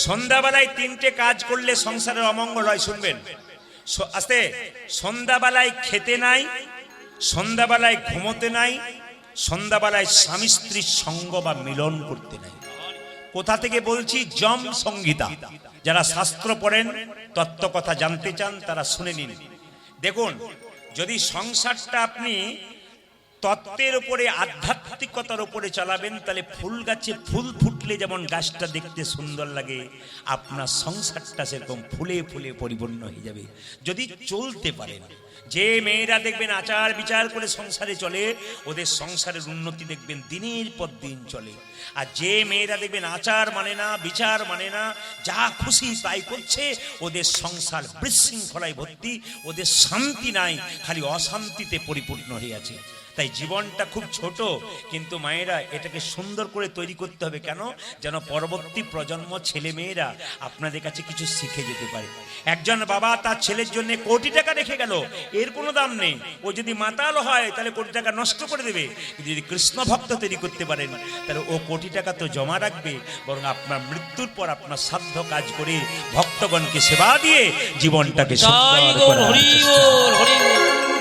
সন্ধ্যাবেলায় তিনটে কাজ করলে সংসারের অমঙ্গল হয়, শুনবেন আস্তে। সন্ধ্যাবেলায় খেতে নাই, সন্ধ্যাবেলায় ঘুমোতে নাই, সন্ধ্যাবেলায় স্বামী স্ত্রীর সঙ্গ বা মিলন করতে নাই। কোথা থেকে বলছি? যম সংহিতা। যারা শাস্ত্র পড়েন, তত্ত্ব কথা জানতে চান, তারা শুনে নিন। দেখুন, যদি সংসারটা আপনি তত্ত্বের উপরে, আধ্যাত্মিকতার উপরে চালাবেন, তাহলে ফুল গাছে ফুল ফুটলে যেমন গাছটা দেখতে সুন্দর লাগে, আপনার সংসারটা সেরকম ফুলে ফুলে পরিপূর্ণ হয়ে যাবে যদি চলতে পারেন। যে মেয়েরা দেখবেন আচার বিচার করে সংসারে চলে, ওদের সংসারের উন্নতি দেখবেন দিনের পর দিন চলে। আর যে মেয়েরা দেখবেন আচার মানে না, বিচার মানে না, যা খুশি তাই করছে, ওদের সংসার বিশৃঙ্খলায় ভর্তি, ওদের শান্তি নাই, খালি অশান্তিতে পরিপূর্ণ হয়ে আছে। তাই জীবনটা খুব ছোট, কিন্তু মায়েরা এটাকে সুন্দর করে তৈরি করতে হবে। কেন? যেন পরবর্তী প্রজন্ম ছেলে মেয়েরা আপনাদের কাছে কিছু শিখে যেতে পারে। একজন বাবা তার ছেলের জন্য কোটি টাকা রেখে গেল, এর কোনো দাম নেই। ও যদি মাতাল হয় তাহলে কোটি টাকা নষ্ট করে দেবে, কিন্তু যদি কৃষ্ণ ভক্ত তৈরি করতে পারেন তাহলে ও কোটি টাকা তো জমা রাখবে, বরং আপনার মৃত্যুর পর আপনার সাধ্য কাজ করে ভক্তগণকে সেবা দিয়ে জীবনটাকে সুন্দর করে।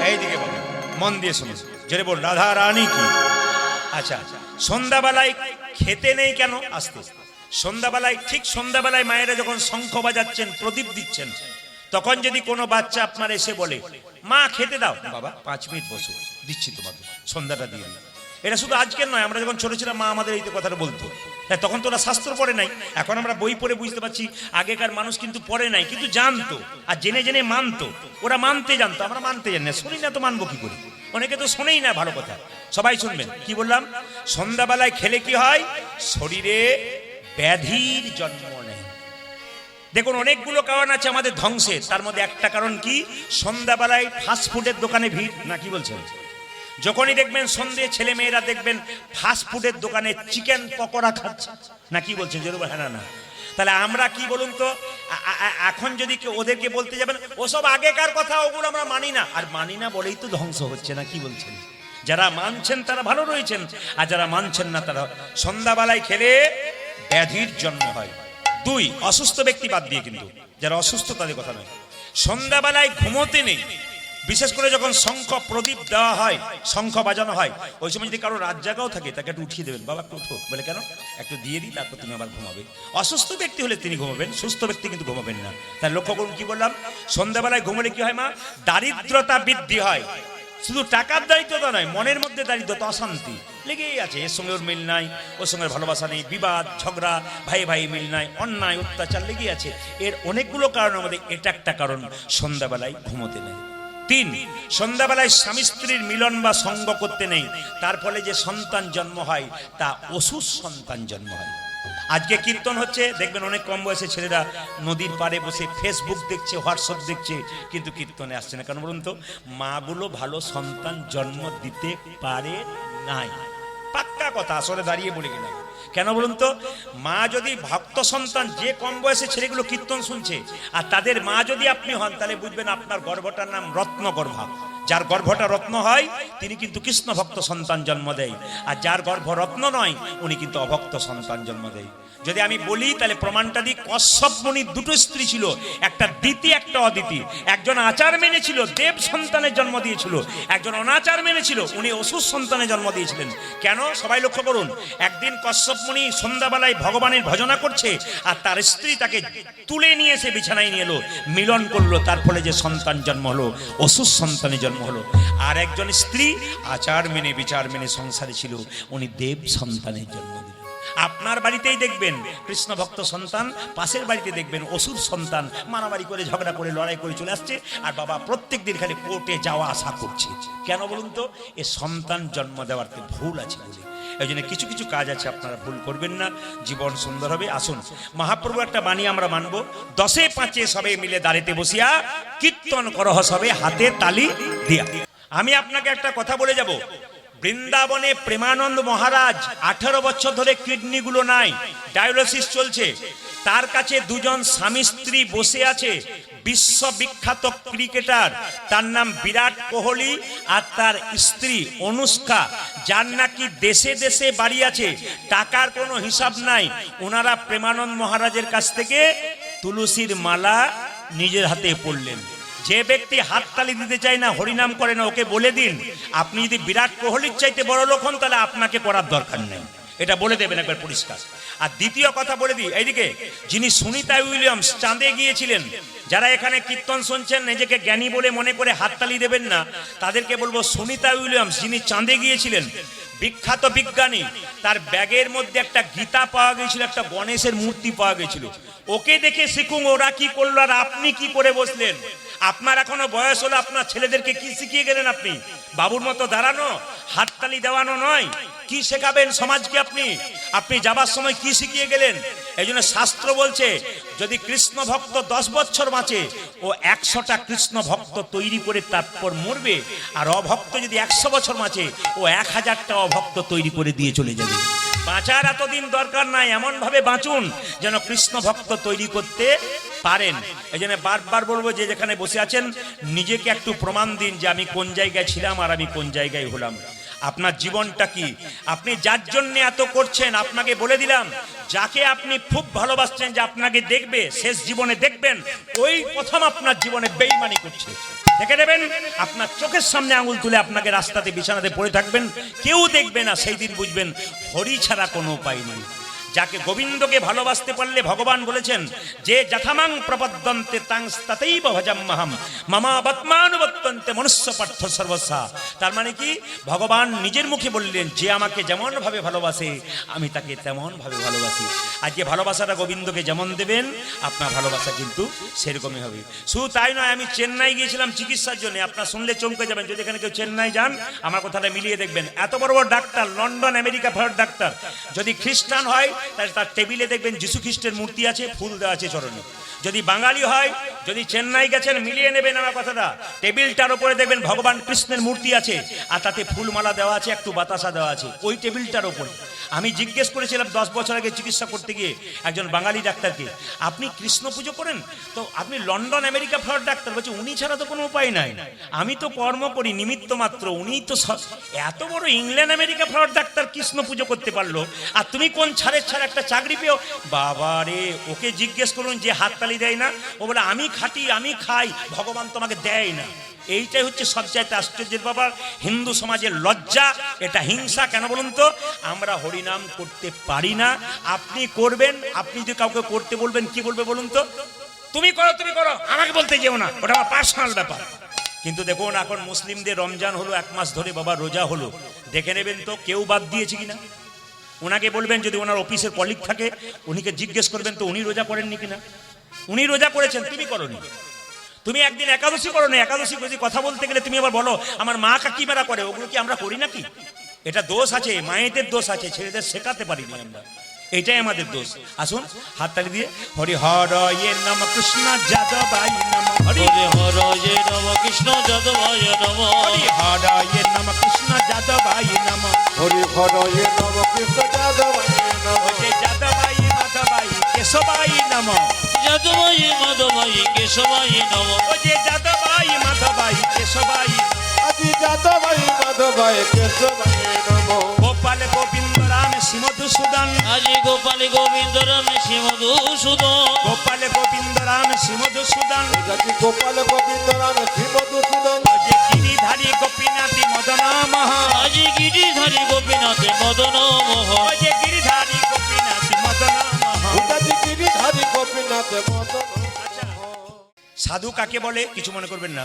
এইদিকে বলেন, মন দিয়ে শুনুন, জেনে বল রাধা রানী কি। আচ্ছা, সন্ধ্যাবেলায় খেতে নেই কেন? আস্তে। সন্ধ্যাবেলায়, ঠিক সন্ধ্যাবেলায় মায়েরা যখন শঙ্খ বাজাচ্ছেন, প্রদীপ দিচ্ছেন, তখন যদি কোনো বাচ্চা আপনার এসে বলে, মা খেতে দাও, বাবা 5 মিনিট বসো, দিচ্ছি তোমাকে, সন্ধ্যাটা দিয়ে দিই। এটা শুধু আজকের নয়, আমরা যখন ছোট ছিলাম মা আমাদের এই কথাটা বলতো। হ্যাঁ, তখন তো ওরা শাস্ত্র পড়ে নাই, এখন আমরা বই পড়ে বুঝতে পারছি। আগেকার মানুষ কিন্তু পড়ে নাই, কিন্তু জানতো, আর জেনে জেনে মানতো। ওরা মানতে জানতো, আমরা মানতে জানি না, শুনি না তো মানবো কি করে? অনেকে তো শোনেই না ভালো কথা। সবাই শুনবেন, কি বললাম? সন্ধ্যাবেলায় খেলে কি হয়? শরীরে ব্যাধির জন্ম নেয়। দেখুন, অনেকগুলো কারণ আছে আমাদের ধ্বংসের, তার মধ্যে একটা কারণ কি? সন্ধ্যাবেলায় ফাস্টফুডের দোকানে ভিড়, না কি বলছেন? যখনই দেখবেন সন্ধ্যে, ছেলে মেয়েরা দেখবেন ফাস্টফুডের দোকানে চিকেন পকোড়া খাচ্ছে, না কি বলছেন? যদি হ্যাঁ না, তাহলে আমরা কি বলুন তো, এখন যদি ওদেরকে বলতে যাবেন ওসব আগেকার কথা, ওগুলো আমরা মানি না, আর মানি না বলেই তো ধ্বংস হচ্ছে, না কি বলছেন? যারা মানছেন তারা ভালো রয়েছেন, আর যারা মানছেন না তারা। সন্ধ্যাবেলায় খেলে ব্যাধির জন্ম হয়। 2, অসুস্থ ব্যক্তি বাদ দিয়ে, কিন্তু যারা অসুস্থ তাদের কথা নয়। সন্ধ্যাবেলায় ঘুমোতে নেই, বিশেষ করে যখন শঙ্খ প্রদীপ দেওয়া হয়, শঙ্খ বাজানো হয়, ওই সময় যদি কারো রাত জাগাও থাকে, তাকে একটু উঠিয়ে দেবেন, বাবা একটু উঠো। বলে কেন? একটু দিয়ে দিই, তারপর তুমি আবার ঘুমাবে। অসুস্থ ব্যক্তি হলে তিনি ঘুমাবেন, সুস্থ ব্যক্তি কিন্তু ঘুমাবেন না। তাই লক্ষ্য করুন, কি বললাম? সন্ধ্যাবেলায় ঘুমলে কি হয় মা? দারিদ্রতা বৃদ্ধি হয়। শুধু টাকার দারিদ্রতা নয়, মনের মধ্যে দারিদ্রতা, অশান্তি লেগেই আছে। এর সঙ্গে ওর মিল নাই, ওর সঙ্গে ভালোবাসা নেই, বিবাদ ঝগড়া, ভাই ভাই মিল নাই, অন্যায় অত্যাচার লেগেই আছে। এর অনেকগুলো কারণ, আমাদের এটা একটা কারণ, সন্ধ্যাবেলায় ঘুমোতে নেই। 3, সন্ধ্যাবেলায় স্বামী স্ত্রীর মিলন বা সঙ্গ করতে নেই, তার ফলে যে সন্তান জন্ম হয় তা অসুর সন্তান জন্ম হয়। আজকে কীর্তন হচ্ছে, দেখবেন অনেক কম বয়সে ছেলেরা নদীর পাড়ে বসে ফেসবুক দেখছে, হোয়াটসঅ্যাপ দেখছে, কিন্তু কীর্তনে আসছে না। কেন বলুন তো? মাগুলো ভালো সন্তান জন্ম দিতে পারে নাই, পাক্কা কথা, আসলে দাঁড়িয়ে বলে গেলাম। কেন বলুন তো? মা যদি ভক্ত সন্তান, যে কম বয়সে ছেলেগুলো কীর্তন শুনছে, আর তাদের মা যদি আপনি হন, তাহলে বুঝবেন আপনার গর্ভটার নাম রত্ন গর্ভা। যার গর্ভটা রত্ন হয় তিনি কিন্তু কৃষ্ণ ভক্ত সন্তান জন্ম দেয়, আর যার গর্ভ রত্ন নয় উনি কিন্তু অভক্ত সন্তান জন্ম দেয়। যদি আমি বলি তাহলে প্রমাণটা দিই। কশ্যপ মুনির 2টো স্ত্রী ছিল, একটা দিতি একটা অদিতি। একজন আচার মেনেছিল, দেব সন্তানের জন্ম দিয়েছিল। একজন অনাচার মেনেছিল, উনি অসুর সন্তানের জন্ম দিয়েছিলেন। কেন? সবাই লক্ষ্য করুন। একদিন কশ্যপ মুনি সন্ধ্যাবেলায় ভগবানের ভজনা করছে, আর তার স্ত্রী তাকে তুলে নিয়ে এসে বিছানায় নিয়ে এলো, মিলন করলো, তার ফলে যে সন্তান জন্ম হলো, অসুর সন্তানের জন্ম হলো। আর একজন স্ত্রী আচার মেনে বিচার মেনে সংসারে ছিল, উনি দেব সন্তানের জন্ম দিলেন। আপনার বাড়িতেই দেখবেন কৃষ্ণ ভক্ত সন্তান, পাশের বাড়িতে দেখবেন অসুর সন্তান মারামারি করে, ঝগড়া করে, লড়াই করে চলে আসছে, আর বাবা প্রত্যেক দিন খালি কোর্টে যাওয়া আসা করছে। কেন বলুন তো? এ সন্তান জন্ম দেওয়াতে ভুল আছে বলে। এই জন্য কিছু কিছু কাজ আছে, আপনারা ভুল করবেন না, জীবন সুন্দর হবে। আসুন, মহাপ্রভু একটা বাণী আমরা মানবো। 10এ 5 সবে মিলে দাঁড়িতে বসিয়া কীর্তন করহ সবে হাতে তালি দিয়া। আমি আপনাকে একটা কথা বলে যাব। বৃন্দাবনে প্রেমানন্দ মহারাজ 18 বছর ধরে কিডনিগুলো নাই, ডায়ালিসিস চলছে। তার কাছে 2জন স্বামী স্ত্রী বসে আছে। বিশ্ববিখ্যাত ক্রিকেটার, তার নাম বিরাট কোহলি, আর তার স্ত্রী অনুষ্কা, যার নাকি দেশে দেশে বাড়ি আছে, টাকার কোনো হিসাব নাই, ওনারা প্রেমানন্দ মহারাজের কাছ থেকে তুলসীর মালা নিজের হাতে পড়লেন। যে ব্যক্তি হাততালি দিতে চায় না, হরিনাম করে না, ওকে বলে দিন আপনি যদি বিরাট কোহলির চাইতে বড় লোক হন তাহলে আপনাকে করার দরকার নেই, এটা বলে দেবেন একবার পরিষ্কার। আর দ্বিতীয় কথা বলে দিই, এইদিকে যিনি সুনিতা উইলিয়ামস চাঁদে গিয়েছিলেন, যারা এখানে কীর্তন শুনছেন নিজেকে জ্ঞানী বলে মনে করে হাততালি দেবেন না, তাদেরকে বলবো সুনিতা উইলিয়ামস যিনি চাঁদে গিয়েছিলেন, বিখ্যাত বিজ্ঞানী, তার ব্যাগের মধ্যে একটা গীতা পাওয়া গেছিল, একটা গণেশের মূর্তি পাওয়া গেছিল। ওকে দেখে শিখুন ওরা কি করলো আর আপনি কি করে বসলেন। আপনার এখনো বয়স হলো, আপনার ছেলেদেরকে কি শিখিয়ে গেলেন? আপনি বাবুর মতো দাঁড়ানো, হাততালি দেওয়ানো নয়, কি শেখাবেন সমাজকে? আপনি যাবার সময় কি শিখিয়ে গেলেন? এই জন্য শাস্ত্র বলছে যদি কৃষ্ণ ভক্ত 10 বছর বাঁচে, ও 100টা কৃষ্ণ ভক্ত তৈরি করে তারপর মরবে। আর অভক্ত যদি 100 বছর বাঁচে, ও 1000টা অভক্ত তৈরি করে দিয়ে চলে যাবে। বাঁচার এতদিন দরকার নাই, এমন ভাবে বাঁচুন যেন কৃষ্ণ ভক্ত তৈরি করতে পারেন। এই জন্য বারবার বলবো, যে যেখানে বসে আছেন নিজেকে একটু প্রমাণ দিন যে আমি কোন জায়গায় ছিলাম আর আমি কোন জায়গায় হলাম। আপনার জীবনটা কি, আপনি যার জন্য এত করছেন, আপনাকে বলে দিলাম, যাকে আপনি খুব ভালোবাসছেন, যে আপনাকে দেখবে, শেষ জীবনে দেখবেন, ওই প্রথম আপনার জীবনে বেঈমানি করছে। দেখে নেবেন, আপনার চোখের সামনে আঙুল তুলে আপনাকে রাস্তাতে বিছানাতে পড়ে থাকবেন, কেউ দেখবে না, সেই দিন বুঝবেন হরি ছাড়া কোনো উপায় নেই। যাকে গোবিন্দকে ভালোবাসতে পারলে ভগবান বলেছেন যে যথামাং প্রপদ্যন্তে তাংস্তাতেইব ভজাম্যহম মামা বত্মানুবর্তন্তে মনুষ্য পার্থ সর্বস্যা। তার মানে কি, ভগবান নিজের মুখে বললেন যে আমাকে যেমন ভাবে ভালোবাসে আমি তাকে তেমন ভাবে ভালোবাসি। আজকে ভালোবাসাটা গোবিন্দকে যেমন দেবেন, আপনার ভালোবাসা কিন্তু সেরকমই হবে। শুধু তাই নয়, আমি চেন্নাই গিয়েছিলাম চিকিৎসার জন্য। আপনার শুনলে চমকে যাবেন, যদি এখানে কেউ চেন্নাই যান আমার কথাটা মিলিয়ে দেখবেন। এত বড় বড় ডাক্তার, লন্ডন আমেরিকা ফেরত ডাক্তার, যদি খ্রিস্টান হয় তার টেবিলে দেখবেন যিশু খ্রিস্টের মূর্তি আছে, ফুল দেওয়া আছে চরণে। যদি বাঙালি হয়, যদি চেন্নাই গেছেন মিলিয়ে নেবেন আমার কথাটা, টেবিলটার উপরে দেখবেন ভগবান কৃষ্ণের মূর্তি আছে আর তাতে ফুলমালা দেওয়া আছে, একটু বাতাসা দেওয়া আছে ওই টেবিলটার উপরে। আমি জিজ্ঞেস করেছিলাম 10 বছর আগে চিকিৎসা করতে গিয়ে একজন বাঙালি ডাক্তারকে, আপনি কৃষ্ণ পুজো করেন? তো আপনি লন্ডন আমেরিকা ফেরত ডাক্তার, বলছে উনি ছাড়া তো কোনো উপায় নাই, আমি তো কর্ম করি নিমিত্ত মাত্র, উনি তো এত বড় ইংল্যান্ড আমেরিকা ফেরত ডাক্তার কৃষ্ণ পুজো করতে পারলো, আর তুমি কোন ছাড়ের ছাড় একটা চাকরি পেও? বাবা রে, ওকে জিজ্ঞেস করুন যে হাততালি দেয় না, ও বলে আমি খাটি, আমি খাই, ভগবান তোমাকে দেয় না। এইটাই হচ্ছে সবচাইতে আশ্চর্যের ব্যাপার। হিন্দু সমাজের লজ্জা, এটা হিংসা। কেন বলুন তো? আমরা হরিনাম করতে পারি না, আপনি করবেন। আপনি যদি কাউকে করতে বলবেন, কি বলবে বলুন তো? তুমি করো, তুমি করো, আমাকে বলতে যেও না, ওটা আমার পার্সোনাল ব্যাপার। কিন্তু দেখুন, এখন মুসলিমদের রমজান হলো, 1 মাস ধরে বাবা রোজা হলো, দেখে নেবেন তো কেউ বাদ দিয়েছে কিনা। ওনাকে বলবেন, যদি ওনার অফিসের কলিগ থাকে উনিকে জিজ্ঞেস করবেন তো উনি রোজা করেননি কিনা। উনি রোজা করেছেন, তুমি করনি। তুমি একদিন একাদশী করো না, একাদশী যদি কথা বলতে গেলে তুমি আবার বলো আমার মা কাকিমারা করে, ওগুলো কি আমরা করি নাকি? এটা দোষ আছে, মায়েদের দোষ আছে, ছেলেদের শেখাতে পারিনি আমরা, এটাই আমাদের দোষ। আসুন হাততালি দিয়ে হরি হর ইয়ে নম কৃষ্ণ যাদবাই নম, হরি হর ইয়ে নম কৃষ্ণ যাদবাই নম, হরি হর ইয়ে নম কৃষ্ণ যাদবাই নম, হরি হর ইয়ে নম কৃষ্ণ যাদবাই নম, যে যাদবাই মাধবাই কেশবাই নম, যাদবাই মাধবাই কেশবাই নম, যে যাদবাই মাধবাই কেশবাই, আজি যাদবাই মাধবাই কেশবাই নম, গোপাল গোবিন্দ রাম শ্রী মধুসূদন, আজি গোপাল গোবিন্দ রাম শ্রী মধুসূদন, গোপাল গোবিন্দ রাম শ্রী মধুসূদন, আজি গোপাল গোবিন্দ রাম শ্রী মধুসূদন, যে গিরিধারী গোপীনাথী মদন মোহ, আজি গিরিধারী গোপীনাথ মদন মোহ, যে গিরিধারী গোপীনাথী মদন মোহ। আজি গিরিধারী গোপীনাথ মদন। সাধু কাকে বলে কিছু মনে করবেন না।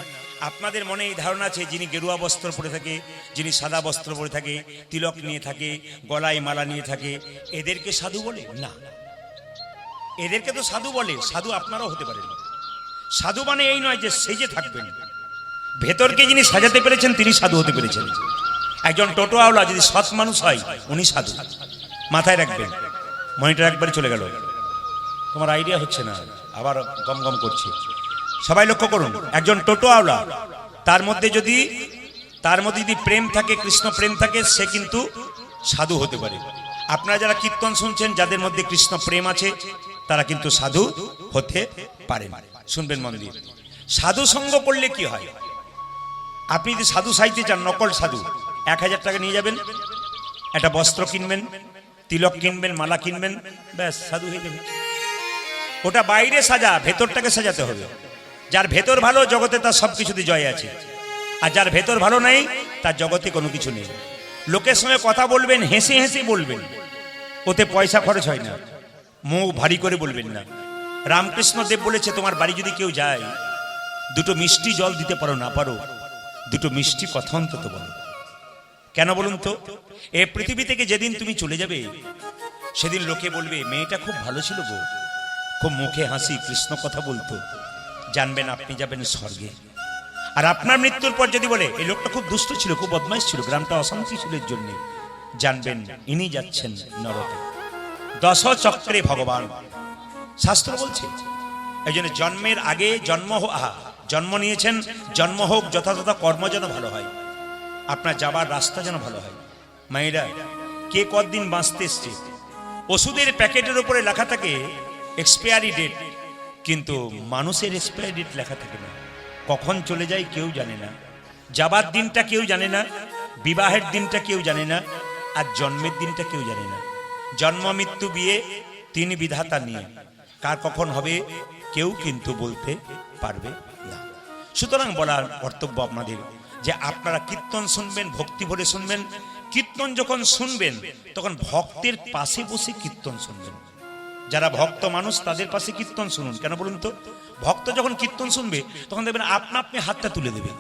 আপনাদের মনে এই ধারণা আছে, যিনি গেরুয়া বস্ত্র পরে থাকে, যিনি সাদা বস্ত্র পরে থাকে, তিলক নিয়ে থাকে, গলায় মালা নিয়ে থাকে, এদেরকে সাধু বলে না। এদেরকে তো সাধু বলে, সাধু আপনারাও হতে পারেন। সাধু মানে এই নয় যে সেজে থাকবেন, ভেতরকে যিনি সাজাতে পেরেছেন তিনি সাধু হতে পেরেছেন। একজন টোটোওয়ালা যদি সৎ মানুষ হয় উনি সাধু, মাথায় রাখবেন। মনিটর একবারই চলে গেল, তোমার আইডিয়া হচ্ছে না, আবার গম গম করছে। সবাই লক্ষ্য করুন, একজন টোটোওয়ালা তার মধ্যে যদি প্রেম থাকে, কৃষ্ণ প্রেম থাকে, সে কিন্তু সাধু হতে পারে। আপনারা যারা কীর্তন শুনছেন, যাদের মধ্যে কৃষ্ণ প্রেম আছে তারা কিন্তু সাধু হতে পারেন। শুনবেন মন দিয়ে। সাধু সঙ্গ করলে কি হয়? আপনি যদি সাধু সাইতে চান, নকল সাধু, 1000 টাকা নিয়ে যাবেন, একটা বস্ত্র কিনবেন, তিলক কিনবেন, মালা কিনবেন, ব্যাস সাধু হয়ে যাবে। ওটা বাইরে সাজা, ভেতরটাকে সাজাতে হবে। যার ভেতর ভালো, জগতে তার সব কিছুতে জয় আছে। আর যার ভেতর ভালো নাই, তার জগতে কোনো কিছু নেই। লোকের সঙ্গে কথা বলবেন, হেসে হেসে বলবেন, ওতে পয়সা খরচ হয় না। মুখ ভারী করে বলবেন না। রামকৃষ্ণ দেব বলেছে, তোমার বাড়ি যদি কেউ যায়, দুটো মিষ্টি জল দিতে পারো না পারো, দুটো মিষ্টি কথা অন্তত বলো। কেন বলুন তো? এ পৃথিবী থেকে যেদিন তুমি চলে যাবে, সেদিন লোকে বলবে, মেয়েটা খুব ভালো ছিল গো, খুব মুখে হাসি, কৃষ্ণ কথা বলতো। জানবেন আপনি যাবেন স্বর্গে। আর আপনার মৃত্যুর পর যদি বলে, এই লোকটা খুব দুষ্ট ছিল, খুব বদমাইশ ছিল, গ্রামটা অশান্তি ছিল এর জন্য, জানবেন ইনি যাচ্ছেন নরকে। দশ চক্রে ভগবান, শাস্ত্র বলছে। এই জন্য জন্মের আগে জন্ম নিয়েছেন, জন্ম হোক, যথাযথ কর্ম যেন ভালো হয়, আপনার যাবার রাস্তা যেন ভালো হয়। মায়েরা, কে কতদিন বাঁচতে এসছে? ওষুধের প্যাকেটের উপরে লেখা থাকে এক্সপায়ারি ডেট, কিন্তু মানুষের এক্সপায়ারি ডেট লেখা থাকে না। কখন চলে যায় কেউ জানে না, যাবার দিনটা কেউ জানে না, বিবাহের দিনটা কেউ জানে না, আর জন্মের দিনটা কেউ জানে না। জন্ম মৃত্যু বিয়ে তিনি বিধাতা নিয়ে, কার কখন হবে কেউ কিন্তু বলতে পারবে না। সুতরাং বলার কর্তব্য আপনাদের যে আপনারা কীর্তন শুনবেন, ভক্তি ভরে শুনবেন। কীর্তন যখন শুনবেন, তখন ভক্তের পাশে বসে কীর্তন শুনবেন। যারা ভক্ত মানুষ, তাদের পাশে কীর্তন শুনুন। কেন বলুন তো? ভক্ত যখন কীর্তন শুনবে, তখন দেখবেন আপনি হাতটা তুলে দেবেন,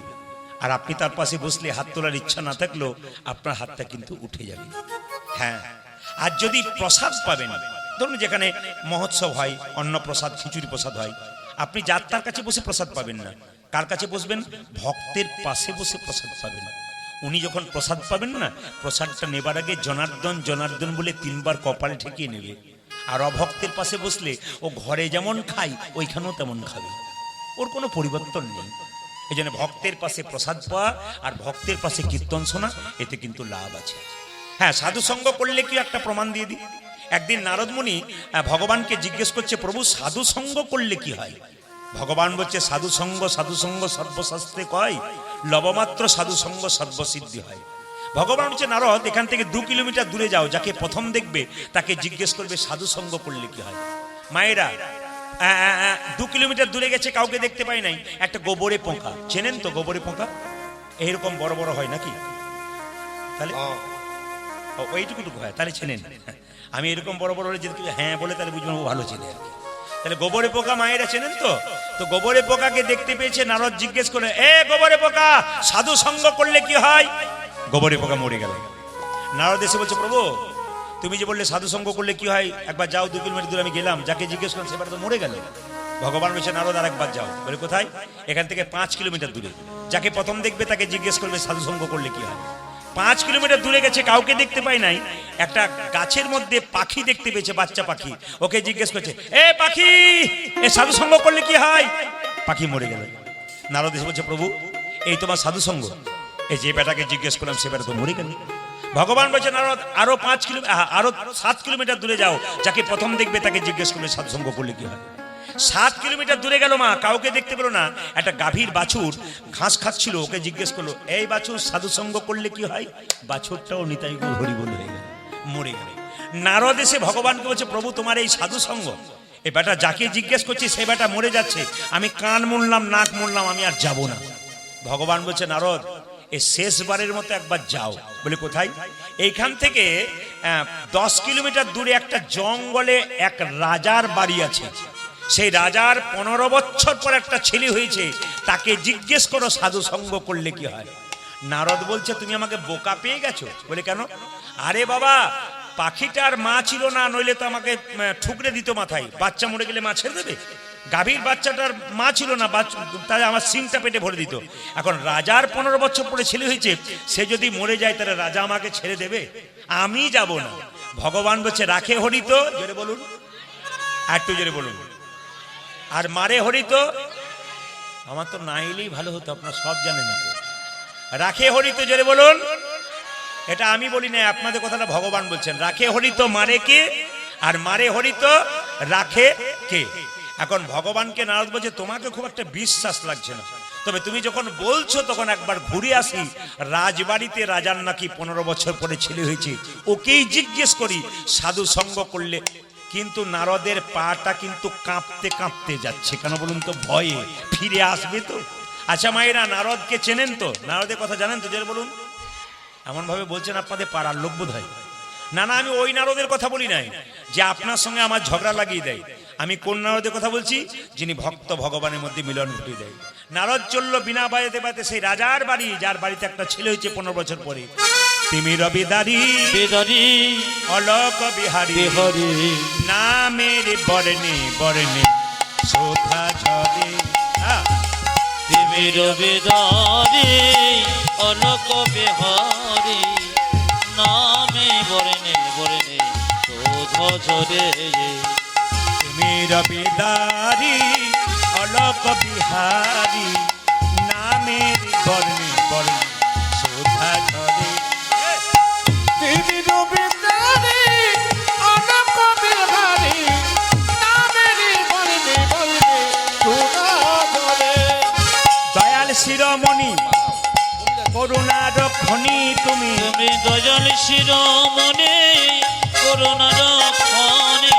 আর আপনি তার পাশে বসলে হাত তোলার ইচ্ছা না থাকলেও আপনার হাতটা কিন্তু উঠে যাবে। হ্যাঁ, আর যদি প্রসাদ পাবেন, ধরুন যেখানে মহোৎসব হয়, অন্ন প্রসাদ, খিচুড়ি প্রসাদ হয়, আপনি যাত্রার কাছে বসে প্রসাদ পাবেন না। কার কাছে বসবেন? ভক্তের পাশে বসে প্রসাদ পাবেন। উনি যখন প্রসাদ পাবেন না, প্রসাদটা নেবার আগে জনার্দন জনার্দন বলে 3 বার কপালে ঠেকিয়ে নেবে। আর অভক্তের পাশে বসলে ও ঘরে যেমন খায়, ওইখানেও তেমন খাবে, ওর কোনো পরিবর্তন নেই। এই জন্য ভক্তের পাশে প্রসাদ পাওয়া আর ভক্তের পাশে কীর্তন শোনা, এতে কিন্তু লাভ আছে। হ্যাঁ, সাধু সঙ্গ করলে কি একটা প্রমাণ দিয়ে দিই। একদিন নারদ মুনি ভগবানকে জিজ্ঞেস করছে, প্রভু সাধু সঙ্গ করলে কি হয়? ভগবান বলছে, সাধু সঙ্গ সর্বশাস্ত্রে কয়, লবমাত্র সাধু সঙ্গ সর্বসিদ্ধি হয়। ভগবান বলছে, নারদ এখান থেকে 2 কিলোমিটার দূরে যাও, যাকে প্রথম দেখবে তাকে জিজ্ঞেস করবে সাধু সঙ্গ করলে কি হয়। মায়েরা, 2 কিলোমিটার দূরে গেছে, কাউকে দেখতে পাই নাই, একটা গোবরে পোকা, চেনেন তো গোবরে পোকা? এইরকম বড় বড় হয় নাকি? তাহলে ওইটুকুটুকু হয়, তাহলে চেনেন। আমি এরকম বড় বড় হলে যদি হ্যাঁ বলে, তাহলে বুঝবেন ও ভালো চেনে আর কি। তাহলে গোবরে পোকা মায়েরা চেনেন তো? তো গোবরে পোকাকে দেখতে পেয়েছে, নারদ জিজ্ঞেস করে, এ গোবরে পোকা, সাধু সঙ্গ করলে কি হয়? গোবরে পোকা মরে গেল। নারদ এসে বলছে, প্রভু তুমি যে বললে সাধু সঙ্গ করলে কি হয়, একবার যাও, 2 কিলোমিটার দূরে আমি গেলাম, যাকে জিজ্ঞেস করলাম সেবার তো মরে গেল। ভগবান বলছে, নারদ আরেকবার যাও। বলে কোথায়? এখান থেকে 5 কিলোমিটার দূরে, যাকে প্রথম দেখবে তাকে জিজ্ঞেস করবে সাধু সঙ্গ করলে কি হয়। 5 কিলোমিটার দূরে গেছে, কাউকে দেখতে পাই নাই, একটা গাছের মধ্যে পাখি দেখতে পেয়েছে, বাচ্চা পাখি, ওকে জিজ্ঞেস করছে, এ পাখি, এ সাধু সঙ্গ করলে কি হয়? পাখি মরে গেল। নারদ এসে বলছে, প্রভু এই তোমার সাধু সঙ্গ, এই যে বেটাকে জিজ্ঞেস করলাম সে বেটা তো মরে গেল। ভগবান বলছে, নারদ আরো 7 কিলোমিটার দূরে যাও, যাকে প্রথম দেখবে তাকে জিজ্ঞেস করলে সাধু সঙ্গ করলে কি হয়। 7 কিলোমিটার দূরে গেল, মা কাউকে দেখতে পেল না, একটা গাভীর বাছুর ঘাস খাচ্ছিল, ওকে জিজ্ঞেস করলো, এই বাছুর সাধু সঙ্গ করলে কি হয়? বাছুরটাও নিতাই গৌর হরি বল হয়ে গেল, মরে গেল। নারদ এসে ভগবানকে বলছে, প্রভু তোমার এই সাধু সঙ্গ, এ বেটা যাকে জিজ্ঞেস করছি সে বেটা মরে যাচ্ছে, আমি কান মুড়লাম, নাক মুড়লাম, আমি আর যাব না। ভগবান বলছে, নারদ এই শেষবারের মতো একবার যাও। বলে কোথায়? এইখান থেকে 10 কিলোমিটার দূরে একটা জঙ্গলে এক রাজার বাড়ি আছে, সেই রাজার 15 বছর পর একটা ছেলে হয়েছে, তাকে জিজ্ঞেস করো সাধু সঙ্গ করলে কি হয়। নারদ বলছে, তুমি আমাকে বোকা পেয়ে গেছো। বলে কেন? আরে বাবা, পাখিটার মা ছিল না, নইলে তো আমাকে ঠুকরে দিত মাথায়, বাচ্চা মরে গেলে মা ছেড়ে দেবে? গাভীর বাচ্চাটার মা ছিল না, তাই আমার সিংটা পেটে ভরে দিত। এখন রাজার 15 বছর পরে ছেলে হয়েছে, সে যদি মরে যায় তাহলে রাজা আমাকে ছেড়ে দেবে? আমি যাব না। ভগবান বলছে, রাখে হরি তো, জোরে বলুন, আর একটু জোরে বলুন, আর মারে হরি তো, আমার তো না এলেই ভালো হতো, আপনারা সব জানেন তো। রাখে হরি তো, জোরে বলুন। এটা আমি বলি না, আপনাদের কথাটা ভগবান বলছেন। রাখে হরি তো মারে কে, আর মারে হরি তো রাখে কে। এখন ভগবানকে নারদ বলছে, তোমাকে খুব একটা বিশ্বাস লাগছে না, তবে তুমি যখন বলছো তখন একবার ঘুরে আসি। রাজবাড়িতে রাজার নাকি 15 বছর পরে ছেলে হয়েছে, ওকেই জিজ্ঞেস করি সাধু সঙ্গ করলে। কিন্তু নারদের পাটা কিন্তু কাঁপতে কাঁপতে যাচ্ছে, কেন বলুন তো? ভয়ে ফিরে আসবে তো। আচ্ছা মায়েরা, নারদকে চেনেন তো? নারদের কথা জানেন তো? যে বলুন। এমন ভাবে বলছেন আপনাদের পাড়ার লোক বোধ হয়। না না, আমি ওই নারদের কথা বলি নাই যে আপনার সঙ্গে আমার ঝগড়া লাগিয়ে দেয়। আমি কোন নারদের কথা বলছি? যিনি ভক্ত ভগবানের মধ্যে মিলন ঘটিয়ে দেয়। নারদ চলল বিনা বাড়িতে বাড়িতে সেই রাজার বাড়ি, যার বাড়িতে একটা ছেলে হয়েছে 15 বছর পরে। তিমি রবিদারি বিদারি অলোক বিহারী বিহারি নামের বর্ণে বর্ণে শোভা ঝরে। তিমির বিদারি অলোক বিহারি নামে বরণে বরণে শোধ ঝরে। তিমি রবিদারি অলোক বিহারী নামের বর্ণে বর্ণে শোভা ঝরে। তিনি রবীন্দ্রনাথী অনক বিহারী নামেরই বলনে বলনে সোনা ঝরে। দয়াল শিরোমণি করুণার খনি তুমি। তুমি দয়াল শিরোমণি করুণার খনি।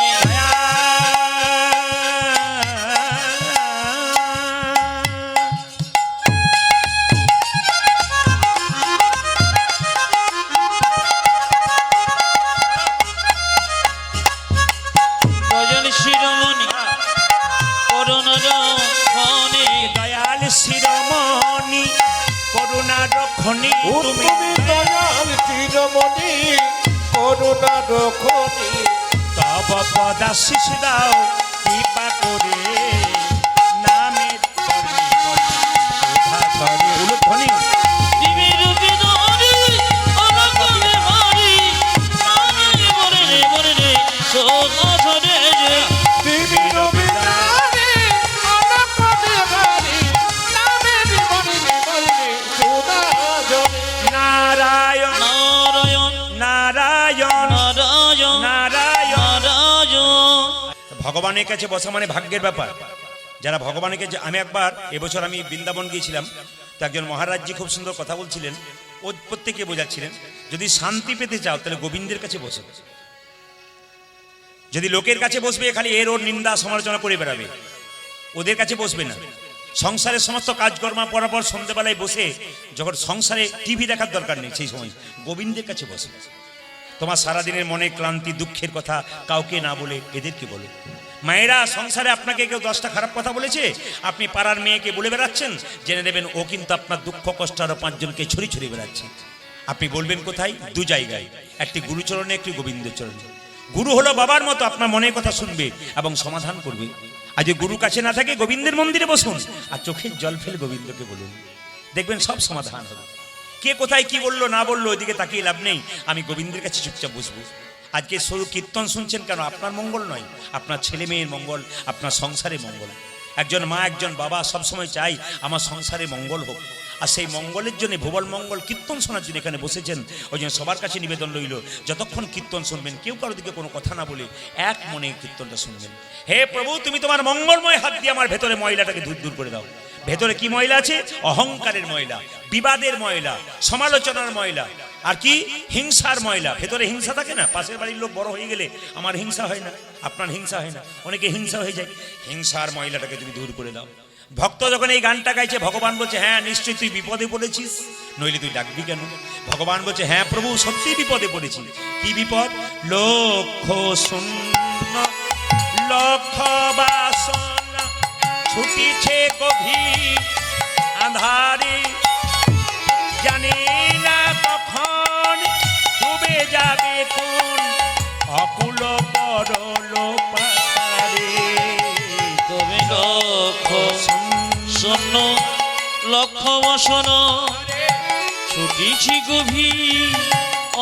দয়াল শিরোমণি করুণার খনি। দয়াল শিরোমণি করুণার খনি ও তুমি। তুমি দয়াল চিরমণি করুণার খনি। তব পদাশিস দাও কৃপা করে নামের বর্ণে বর্ণে শোভা ঝরে। উলুধ্বনি। তিমির বিদারি অলোক বিহারি নামে বরণে বরণে শোধ ঝরে। তিনি রবীন্দ্রনাথী অনক বিহারী নামেরই বলনে বলনে সোনা ঝরে। নারায়ণ নারায়ণ নারায়ণ নারায়ণ নারায়ণ। নারায়ণ। ভগবানের কাছে বসা মানে ভাগ্যের ব্যাপার। যারা ভগবানকে, আমি একবার এবছর আমি বৃন্দাবন গিয়েছিলাম, তো একজন মহারাজজি খুব সুন্দর কথা বলছিলেন। ও প্রত্যেকে বোঝাচ্ছিলেন, যদি শান্তি পেতে চাও তাহলে গোবিন্দের কাছে বসো। যদি লোকের কাছে বসবে খালি এর ওর নিন্দা সমালোচনা করে বেড়াবে, ওদের কাছে বসবে না। সংসারের সমস্ত কাজকর্ম পরাপর সন্ধ্যেবেলায় বসে, যখন সংসারে টিভি দেখার দরকার নেই সেই সময় গোবিন্দের কাছে বসে। তোমার সারাদিনের মনে ক্লান্তি দুঃখের কথা কাউকে না বলে এদেরকে বলো। মায়েরা, সংসারে আপনাকে কেউ 10টা খারাপ কথা বলেছে, আপনি পাড়ার মেয়েকে বলে বেড়াচ্ছেন, জেনে নেবেন ও কিন্তু আপনার দুঃখ কষ্ট আরো 5 জনকে ছড়িয়ে ছড়িয়ে বেড়াচ্ছে। আপনি বলবেন কোথায়? 2 জায়গায়, একটি গুরুচরণে, একটি গোবিন্দের চরণে। গুরু হলো বাবার মতো, আপনার মনের কথা শুনবে এবং সমাধান করবে। আর যে গুরু কাছে না থাকে, গোবিন্দের মন্দিরে বসুন আর চোখের জল ফেলে গোবিন্দকে বলুন, দেখবেন সব সমাধান হবে। কে কোথায় কি বললো না বললো ওইদিকে তাকিয়ে লাভ নেই, আমি গোবিন্দের কাছে চুপচাপ বসবো। আজকে শুধু কীর্তন শুনছেন কেন? আপনার মঙ্গল নয়, আপনার ছেলে মেয়ের মঙ্গল, আপনার সংসারে মঙ্গল। একজন মা একজন বাবা সবসময় চাই আমার সংসারে মঙ্গল হোক, আর সেই মঙ্গলের জন্য ভুবল মঙ্গল কীর্তন শোনার জন্য এখানে বসেছেন। ওই জন্য সবার কাছে নিবেদন রইল, যতক্ষণ কীর্তন শুনবেন কেউ কারোর দিকে কোনো কথা না বলে এক মনে কীর্তনটা শুনবেন। হে প্রভু, তুমি তোমার মঙ্গলময় হাত দিয়ে আমার ভেতরে ময়লাটাকে দূর দূর করে দাও। ভেতরে কি ময়লা আছে? অহংকারের ময়লা, বিবাদের ময়লা, সমালোচনার ময়লা, আর কি হিংসার ময়লা। ভেতরে হিংসা থাকে না? পাশের বাড়ির লোক বড় হয়ে গেলে আমার হিংসা হয় না, আপনার হিংসা হয় না, অনেকে হিংসা হয়ে যায়। হিংসার ময়লাটাকে তুমি দূর করে দাও। ভক্ত যখন এই গানটা গাইছে, ভগবান বলছে হ্যাঁ নিশ্চয়ই তুই বিপদে পড়েছিস, নইলে তুই ডাকবি কেন? ভগবান বলছে হ্যাঁ প্রভু সত্যি বিপদে পড়েছি। কি বিপদ? লক্ষ শূন্য লক্ষ বাসনা ছুটিছে গভীর আঁধারে, জানি না কখন ডুবে যাবে কোন অকুল পরল পাথারে। তুমি লক্ষ শূন্য লক্ষ বসন ছুটিছি গভীর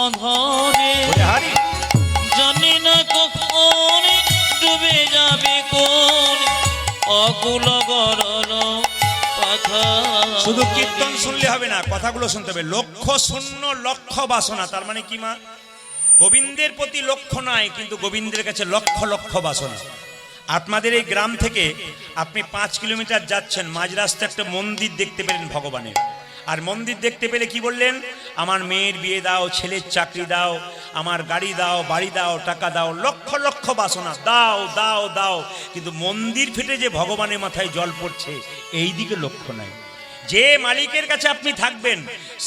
অন্ধরে, হারি জানি না কখন ডুবে যাবে কোন অকুল গরল পাথা। শুধু কীর্তন শুনলে হবে না, কথাগুলো শুনতে হবে। লক্ষ শূন্য লক্ষ বাসনা, তার মানে কি মা? গোবিন্দের প্রতি লক্ষ্য নয়, কিন্তু গোবিন্দের কাছে লক্ষ লক্ষ বাসনা। আপনাদের এই গ্রাম থেকে আপনি 5 কিলোমিটার যাচ্ছেন, মাঝ রাস্তায় একটা মন্দির দেখতে পেলেন ভগবানের। আর মন্দির দেখতে পেলে কি বললেন? আমার মেয়ের বিয়ে দাও, ছেলের চাকরি দাও, আমার গাড়ি দাও, বাড়ি দাও, টাকা দাও, লক্ষ লক্ষ বাসনা দাও দাও দাও। কিন্তু মন্দির ফেটে যে ভগবানের মাথায় জল পড়ছে এই দিকে লক্ষ্য নাই। যে মালিকের কাছে আপনি থাকবেন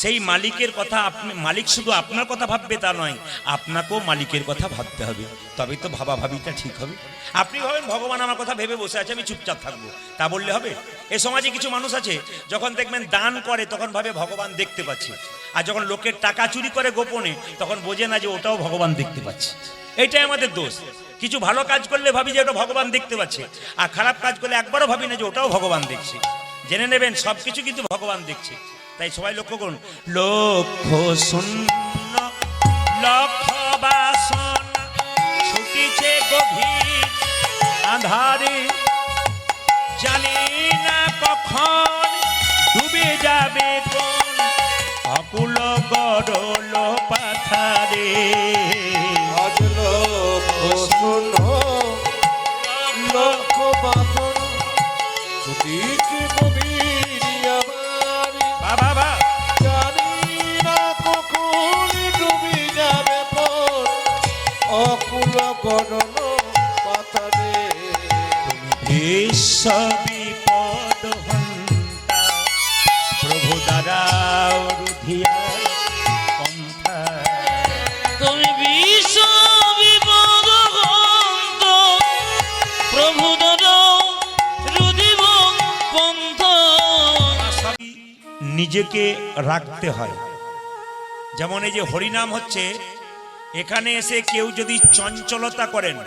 সেই মালিকের কথা, আপনি মালিক শুধু আপনার কথা ভাববে তা নয়, আপনাকেও মালিকের কথা ভাবতে হবে, তবে তো ভাবাভাবিটা ঠিক হবে। আপনি ভাবেন ভগবান আমার কথা ভেবে বসে আছে, আমি চুপচাপ থাকবো, তা বললে হবে? এ সমাজে কিছু মানুষ আছে যখন দেখবেন দান করে তখন ভাবে ভগবান দেখতে পাচ্ছে, আর যখন লোকের টাকা চুরি করে গোপনে তখন বোঝে না যে ওটাও ভগবান দেখতে পাচ্ছে। এইটাই আমাদের দোষ। কিছু ভালো কাজ করলে ভাবি যে ওটা ভগবান দেখতে পাচ্ছে, আর খারাপ কাজ করলে একবারও ভাবি না যে ওটাও ভগবান দেখছে। জেনে নেবেন সবকিছু কিন্তু ভগবান দেখছে। তাই সবাই লক্ষ্য করুন, লক্ষ্য শূন্য লক্ষ বাসনা ছুটিছে গভীর আধারে, জানি না কখন ডুবে যাবে কোন অকুল গরল পাথারে। আজ লক্ষ শূন্য লক্ষ বাসন ছুটিছে গভীর আমার, বাবা জানি না কখন ডুবে যাবে পথ অকুল গরল পাথারে। বিশ্ব বিপদ হন্তা প্রভু দাঁড়াও রুধিয়া পন্থা। তুমি বিশ্ব বিপদ হন্ত প্রভু দাঁড়াও রুধিব পন্থ। নিজেকে রাখতে হয়। যেমন এই যে হরিনাম হচ্ছে, এখানে এসে কেউ যদি চঞ্চলতা করেন,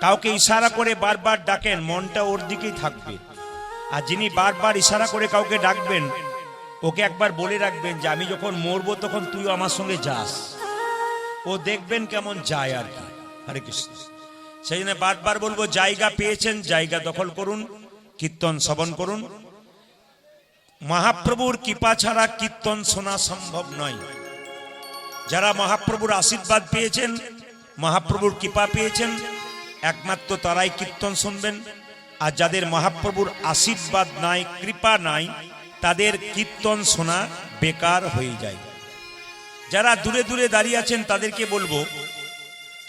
কাউকে ইশারা করে বারবার ডাকেন, মনটা ওর দিকেই থাকবে। আর যিনি বারবার ইশারা করে কাউকে ডাকবেন, ওকে একবার বলে রাখবেন যে আমি যখন মরবো তখন তুইও আমার সঙ্গে যাস। ও দেখবেন কেমন যায় আর কি। হরে কৃষ্ণ। সেই জন্য বারবার বলবো, জায়গা পেয়েছেন জায়গা দখল করুন, কীর্তন শ্রবণ করুন। মহাপ্রভুর কৃপা ছাড়া কীর্তন শোনা সম্ভব নয়। যারা মহাপ্রভুর আশীর্বাদ পেয়েছেন, মহাপ্রভুর কৃপা পেয়েছেন, একমাত্র তারাই কীর্তন শুনবেন। আর যাদের মহাপ্রভুর আশীর্বাদ নাই, কৃপা নাই, তাদের কীর্তন শোনা বেকার হয়ে যায়। যারা দূরে দূরে দাঁড়িয়ে আছেন তাদেরকে বলবো,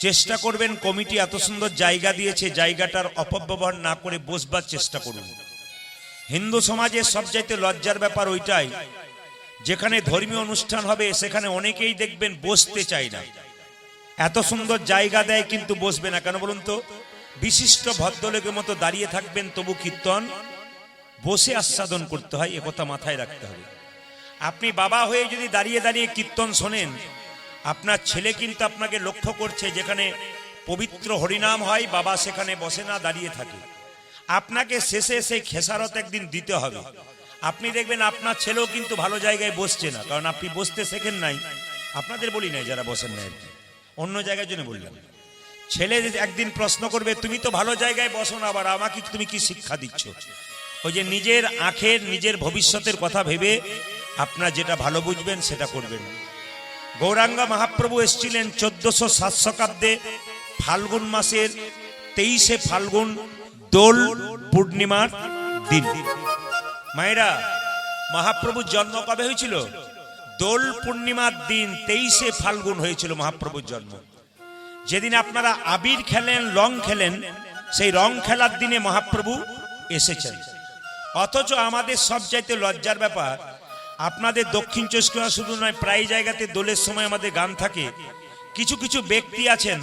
চেষ্টা করবেন, কমিটি এত সুন্দর জায়গা দিয়েছে, জায়গাটার অপব্যবহার না করে বসবার চেষ্টা করুন। হিন্দু সমাজের সবচাইতে লজ্জার ব্যাপার ওইটাই, যেখানে ধর্মীয় অনুষ্ঠান হবে সেখানে অনেকেই দেখবেন বসতে চায় না। এত সুন্দর জায়গা দেয় কিন্তু বসবে না কেন বলুন তো? বিশিষ্ট ভদ্রলোকের মতো দাঁড়িয়ে থাকবেন, তবু কীর্তন বসে আস্বাদন করতে হয়, একথা মাথায় রাখতে হবে। আপনি বাবা হয়ে যদি দাঁড়িয়ে দাঁড়িয়ে কীর্তন শোনেন, আপনার ছেলে কিন্তু আপনাকে লক্ষ্য করছে। যেখানে পবিত্র হরিনাম হয়, বাবা সেখানে বসে না, দাঁড়িয়ে থাকে। আপনাকে শেষে সেই খেসারত একদিন দিতে হবে। আপনি দেখবেন আপনার ছেলেও কিন্তু ভালো জায়গায় বসছে না, কারণ আপনি বসতে শেখেন নাই। আপনাদের বলি নাই যারা বসেন নাই, অন্য জায়গার জন্য বললাম। ছেলে একদিন প্রশ্ন করবে, তুমি তো ভালো জায়গায় বসো না, আবার আমাকে তুমি কি শিক্ষা দিচ্ছ? ওই যে নিজের আখের, নিজের ভবিষ্যতের কথা ভেবে আপনার যেটা ভালো বুঝবেন সেটা করবেন। গৌরাঙ্গা মহাপ্রভু এসেছিলেন 1407 শতাব্দে ফাল্গুন মাসের 23শে ফাল্গুন, দোল পূর্ণিমার দিন। মায়েরা, মহাপ্রভুর জন্ম কবে হয়েছিল? দোল পূর্ণিমার দিন 23শে ফাল্গুন হয়েছিল মহাপ্রভুর জন্ম। যেদিন আপনারা আবির খেলেন, রং খেলেন, সেই রং খেলার দিনে মহাপ্রভু এসেছেন। অথচ আমাদের সবচাইতে লজ্জার ব্যাপার, আপনাদের দক্ষিণ চব্বিশ পরগনা শুধু নয়, প্রায় জায়গাতে দোলের সময় আমাদের গান থাকে। কিছু কিছু ব্যক্তি আছেন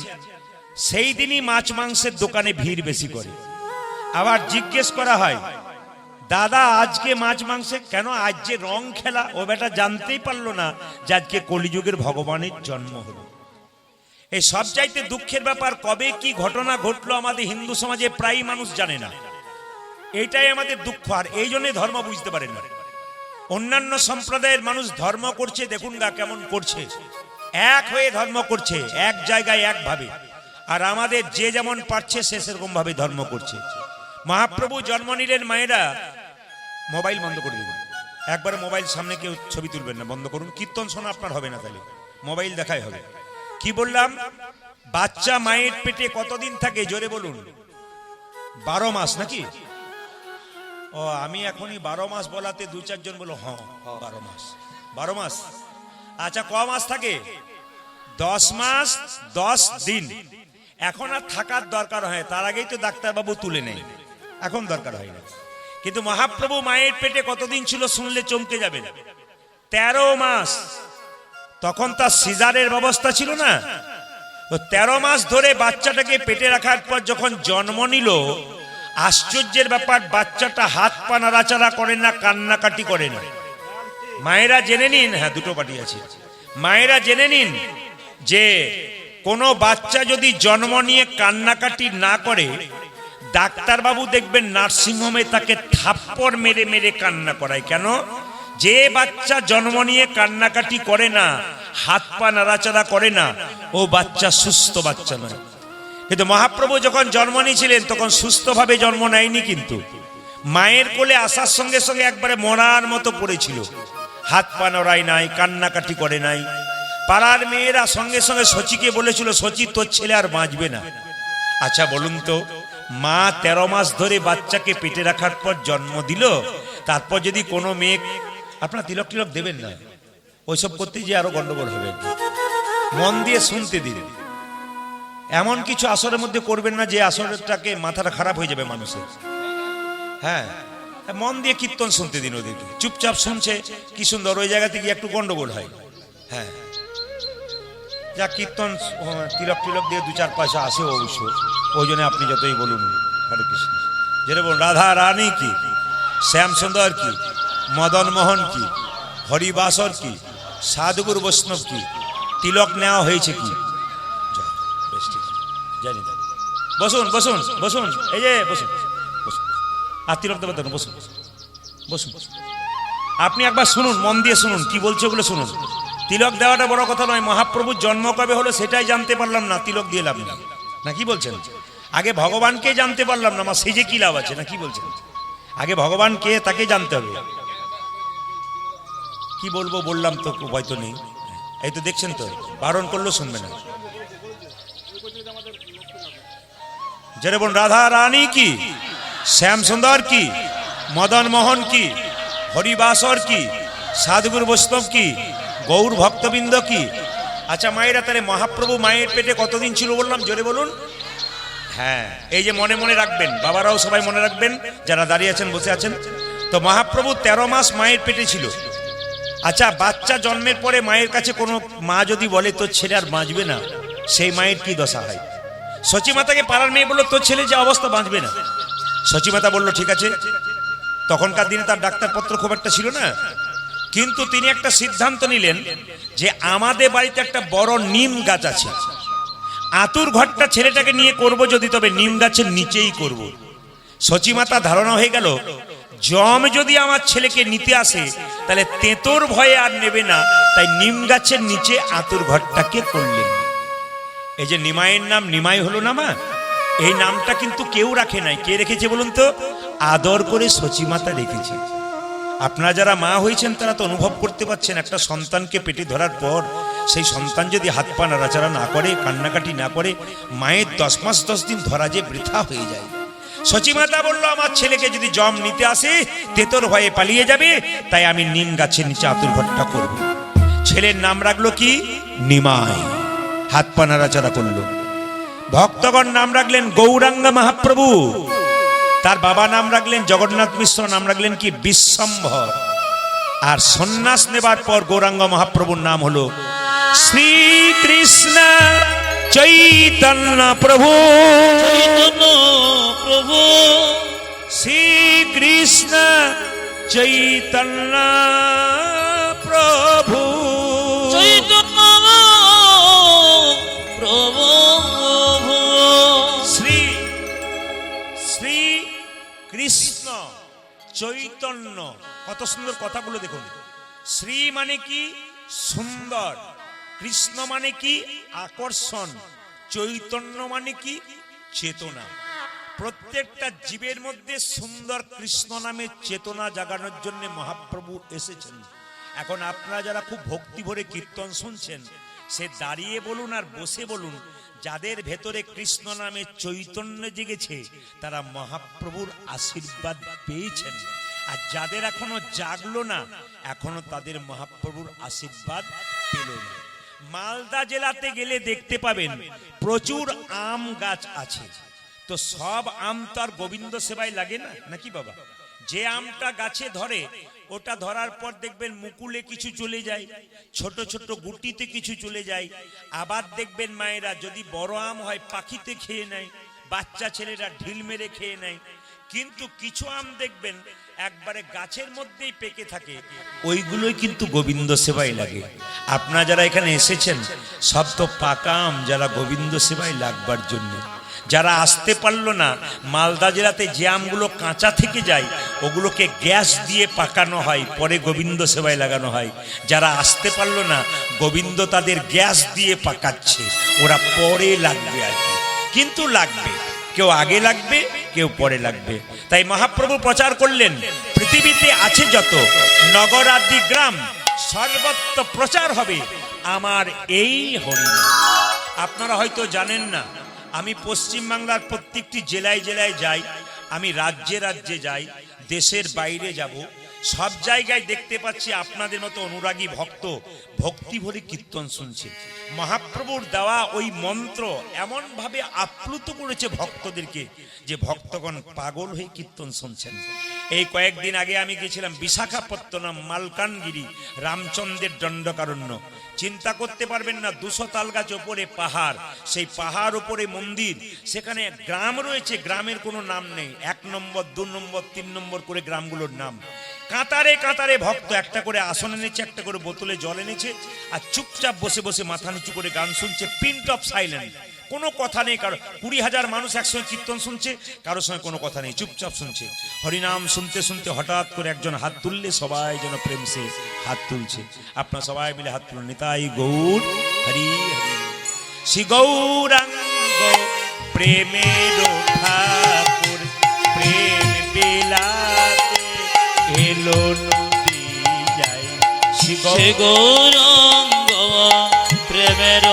সেই দিনই মাছ মাংসের দোকানে ভিড় বেশি করে। আবার জিজ্ঞেস করা হয়, দাদা আজকে মাছ মাংসে কেন? আজ যে রং খেলা। ও বেটা জানতেই পারলো না যে আজকে কলিযুগের ভগবানের জন্ম হলো। এই সবচাইতে দুঃখের ব্যাপার, কবে কি ঘটনা ঘটলো আমাদের হিন্দু সমাজে প্রায় মানুষ জানে না। এইটাই আমাদের দুঃখ। আর এই জন্য ধর্ম বুঝতে পারেন না। অন্যান্য সম্প্রদায়ের মানুষ ধর্ম করছে, দেখুন গা কেমন করছে, এক হয়ে ধর্ম করছে, এক জায়গায় একভাবে। আর আমাদের যে যেমন পারছে সে সেরকম ভাবে ধর্ম করছে। মহাপ্রভু জন্ম নিলেন, মায়েরা মোবাইল বন্ধ করে দেবেন। একবার মোবাইল সামনে কেউ ছবি তুলবেন না, বন্ধ করুন। কীর্তন শোনা আপনার হবে না, তাহলে মোবাইল দেখাই হবে। কি বললাম? বাচ্চা মায়ের পেটে কতদিন থাকে জোরে বলুন? 12 মাস নাকি? ও আমি এখনই 12 মাস বলাতে দু চারজন বলো হ্যাঁ 12 মাস। 12 মাস, আচ্ছা ক মাস থাকে? 10 মাস 10 দিন। এখন আর থাকার দরকার হয়, তার আগেই তো ডাক্তারবাবু তুলে নেয়, এখন দরকার হয় না। কিন্তু মহাপ্রভু মায়ের পেটে কতদিন ছিল শুনলে চমকে যাবেন। 13 মাস। তখন তার সিজারের ব্যবস্থা ছিল না, তো 13 মাস ধরে বাচ্চাটাকে পেটে রাখার পর যখন জন্ম নিল, আশ্চর্যের ব্যাপার, বাচ্চাটা হাত পা নাড়াচাড়া করে না, কান্নাকাটি করে না। মায়েরা জেনে নিন, হ্যাঁ দুটো পাটি আছে, মায়েরা জেনে নিন যে কোনো বাচ্চা যদি জন্ম নিয়ে কান্নাকাটি না করে, ডাক্তারবাবু দেখবেন নার্সিংহোমে তাকে থাপ্পড় মেরে মেরে কান্না করায়। কেন? যে বাচ্চা জন্ম নিয়ে কান্নাকাটি করে না, হাত পা নাড়াচাড়া করে না, ও বাচ্চা সুস্থ বাচ্চা নয়। কিন্তু মহাপ্রভু যখন জন্ম নিয়েছিলেন তখন সুস্থভাবে জন্ম নেয়নি, কিন্তু মায়ের কোলে আসার সঙ্গে সঙ্গে একবারে মরার মতো পড়েছিল, হাত পা নড়ায় নাই, কান্নাকাটি করে নাই। পাড়ার মেয়েরা সঙ্গে সঙ্গে শচীকে বলেছিল, শচী তোর ছেলে আর বাঁচবে না। আচ্ছা বলুন তো, মা 13 মাস ধরে বাচ্চাকে পেটে রাখার পর জন্ম দিল, তারপর যদি কোনো মেয়ে, আপনার তিলক টিলক দেবেন না, ওইসব করতে যে আরো গন্ডগোল হবে, মন দিয়ে শুনতে দিন। এমন কিছু আসরের মধ্যে করবেন না যে আসরটাকে মাথাটা খারাপ হয়ে যাবে মানুষের। হ্যাঁ, মন দিয়ে কীর্তন শুনতে দিন ওদেরকে, চুপচাপ শুনছে কি সুন্দর, ওই জায়গা থেকে একটু গন্ডগোল হয়। হ্যাঁ, যা কীর্তন তিলক টিলক দিয়ে 2-4 পয়সা আসে অবশ্য, ওই জন্য আপনি যতই বলুন হরে কৃষ্ণ, যেটা বলুন রাধা রানী কি, শ্যাম সুন্দর কি, মদন মোহন কি, হরিবাসর কি, সাধুগুরু বৈষ্ণব কি, তিলক নেওয়া হয়েছে কি, বেশ ঠিক জানি না। বসুন বসুন বসুন, এই যে বসুন বসুন, আর তিলক দেবেন তো, বসুন বসুন। আপনি একবার শুনুন, মন দিয়ে শুনুন কি বলছে, ওগুলো শুনুন। তিলক দেওয়াটা বড় কথা নয়, মহাপ্রভুর জন্ম কবে হলো সেটাই জানতে পারলাম না, তিলক দিয়ে লাভ না, না কি বলছেন? আগে ভগবানকে জানতে পারলাম না, আমার সেজে কি লাভ আছে, না কি বলছেন? আগে ভগবান কে তাকে জানতে হবে। কি বলবো বললাম তো, উপায় তো নেই। এই তো দেখছেন তো, বারণ করলেও শুনবে না। যেটা বলুন রাধা রানী কি, শ্যাম সুন্দর কি, মদন মোহন কি, হরিবাসর কি, সাধুগুরু বৈষ্ণব কি, গৌর ভক্তবৃন্দ কি। আচ্ছা মায়েরা, তাহলে মহাপ্রভু মায়ের পেটে কতদিন ছিল বললাম, জোরে বলুন। হ্যাঁ, এই যে মনে মনে রাখবেন, বাবারাও সবাই মনে রাখবেন যারা দাঁড়িয়ে আছেন বসে আছেন। তো মহাপ্রভু 13 মাস মায়ের পেটে ছিল। আচ্ছা, বাচ্চা জন্মের পরে মায়ের কাছে কোনো মা যদি বলে তোর ছেলে আর বাঁচবে না, সেই মায়ের কি দশা হয়? শচী মাতাকে পাড়ার মেয়ে বললো তোর ছেলে যে অবস্থা, বাঁচবে না। শচী মাতা বললো ঠিক আছে। তখনকার দিনে তার ডাক্তারপত্র খুব একটা ছিল না, কিন্তু তিনি একটা সিদ্ধান্ত নিলেন যে আমাদের বাড়িতে একটা বড় নিম গাছ আছে, আতুর ঘরটা ছেলেটাকে নিয়ে করব যদি, তবে নিম গাছের নিচেই করব। শচী মাতা ধারণা হয়ে গেল, জম যদি আমার ছেলেকে নিতে আসে তাহলে তেঁতোর ভয়ে আর নেবে না, তাই নিম গাছের নিচে আতুর ঘরটাকে করলেন। এই যে নিমাইয়ের নাম নিমাই হলো না মা, এই নামটা কিন্তু কেউ রাখে নাই। কে রেখেছে বলুন তো? আদর করে শচী মাতা রেখেছে। আপনারা যারা মা হয়েছেন তারা তো অনুভব করতে পারছেন, একটা সন্তানকে পেটে ধরার পর সেই সন্তান যদি হাত পা নাড়াচাড়া না করে, কান্নাকাটি না করে, মায়ের 10 মাস 10 দিন ধরা যে বৃথা হয়ে যায়। শচী মাতা বললো আমার ছেলেকে যদি জম নিতে আসে তেতর ভয়ে পালিয়ে যাবে, তাই আমি নিম গাছের নিচে আতুর ঘরটা করব। ছেলের নাম রাখলো কি? নিমাই। হাত পা নাড়াচাড়া করলো। ভক্তগণ নাম রাখলেন গৌরাঙ্গ মহাপ্রভু, তার বাবা নাম রাখলেন জগন্নাথ মিশ্র, নাম রাখলেন কি? বিশ্বম্ভর। আর সন্ন্যাস নেবার পর গৌরাঙ্গ মহাপ্রভুর নাম হলো শ্রীকৃষ্ণ চৈতন্য প্রভু। চৈতন্য প্রভু, শ্রীকৃষ্ণ চৈতন্য প্রভু, চৈতন্য প্রভু, শ্রী শ্রী কৃষ্ণ চৈতন্য। কত সুন্দর কথাগুলো দেখুন। শ্রী মানে কি? সুন্দর। কৃষ্ণ মানে কি? আকর্ষণ। চৈতন্য মানে কি? চেতনা। প্রত্যেকটা জীবের মধ্যে সুন্দর কৃষ্ণ নামে চেতনা জাগানোর জন্য মহাপ্রভু এসেছেন। এখন আপনারা যারা খুব ভক্তি ভরে কীর্তন শুনছেন, সে দাঁড়িয়ে বলুন আর বসে বলুন, যাদের ভেতরে কৃষ্ণ নামে চৈতন্য জেগেছে তারা মহাপ্রভুর আশীর্বাদ পেয়েছেন, আর যাদের এখনো জাগলো না এখনো তাদের মহাপ্রভুর আশীর্বাদ পেল না। মালদা জেলাতে গেলে দেখতে পাবেন প্রচুর আম গাছ আছে, তো সব আম তো আর গোবিন্দ সেবায় লাগে না নাকি বাবা? যে আমটা গাছে ধরে ওটা ধরার পর দেখবেন মুকুলে কিছু চলে যায়, ছোট ছোট গুটিতে কিছু চলে যায়, আবার দেখবেন মায়েরা যদি বড় আম হয় পাখিতে খেয়ে নেয়, বাচ্চা ছেলেরা ঢিল মেরে খেয়ে নেয়, কিন্তু কিছু আম দেখবেন একবারে গাছের মধ্যেই পেকে থাকে, ওইগুলোই কিন্তু গোবিন্দ সেবায় লাগে। আপনারা যারা এখানে এসেছেন সব তো পাকা আম, যারা গোবিন্দ সেবায় লাগবার জন্য। যারা আসতে পারলো না, মালদা জেলাতে যে আমগুলো কাঁচা থেকে যায় ওগুলোকে গ্যাস দিয়ে পাকানো হয়, পরে গোবিন্দ সেবায় লাগানো হয়। যারা আসতে পারলো না গোবিন্দ তাদের গ্যাস দিয়ে পাকাচ্ছে, ওরা পরে লাগবে আর কি, কিন্তু লাগবে, কেউ আগে লাগবে কেউ পরে লাগবে। তাই মহাপ্রভু প্রচার করলেন, পৃথিবীতে আছে যত নগর আদি গ্রাম সর্বত্র প্রচার হবে আমার এই হরিনাম। আপনারা হয়তো জানেন না, আমি পশ্চিম বাংলার প্রত্যেকটি জেলায় জেলায় যাই, আমি রাজ্যে রাজ্যে যাই, দেশের বাইরে যাব, সব জায়গায় দেখতে পাচ্ছি আপনাদের মতো অনুরাগী ভক্ত ভক্তি ভরে কীর্তন শুনছে। মহাপ্রভুর দেওয়া ওই মন্ত্র এমন ভাবে আপ্লুত করেছে ভক্তদেরকে যে ভক্তগণ পাগল হয়ে কীর্তন শুনছেন। এই কয়েকদিন আগে আমি গেছিলাম বিশাখাপত্তনম, মালকানগিরি, রামচন্দ্রের দণ্ডকারণ্য। চিন্তা করতে পারবেন না, 200 তাল গাছ ওপরে পাহাড়, সেই পাহাড় ওপরে মন্দির, সেখানে গ্রাম রয়েছে, গ্রামের কোনো নাম নেই, 1 নম্বর 2 নম্বর 3 নম্বর করে গ্রামগুলোর নাম। কাতারে কাতারে ভক্ত একটা করে আসন এনেছে, একটা করে বোতলে জল এনেছে, আর চুপচাপ বসে বসে মাথা নিচু করে গান শুনছে, পিন্ট অফ সাইলেন্ট, কোনো কথা নেই কারো। 20,000 মানুষ একসঙ্গে কীর্তন শুনছে, কারোর সঙ্গে কোনো কথা নেই, চুপচাপ শুনছে। হরিনাম শুনতে শুনতে হঠাৎ করে একজন হাত তুললে সবাই যেন প্রেম সে হাত তুলছে। আপনারা সবাই মিলে হাত তুলুন, নিতাই গৌর হরি হরি। শ্রী গৌরাঙ্গ প্রেমের ঠাকুর প্রেম বিলাতে এলো নদী যায়। শ্রী গৌরাঙ্গ প্রেমের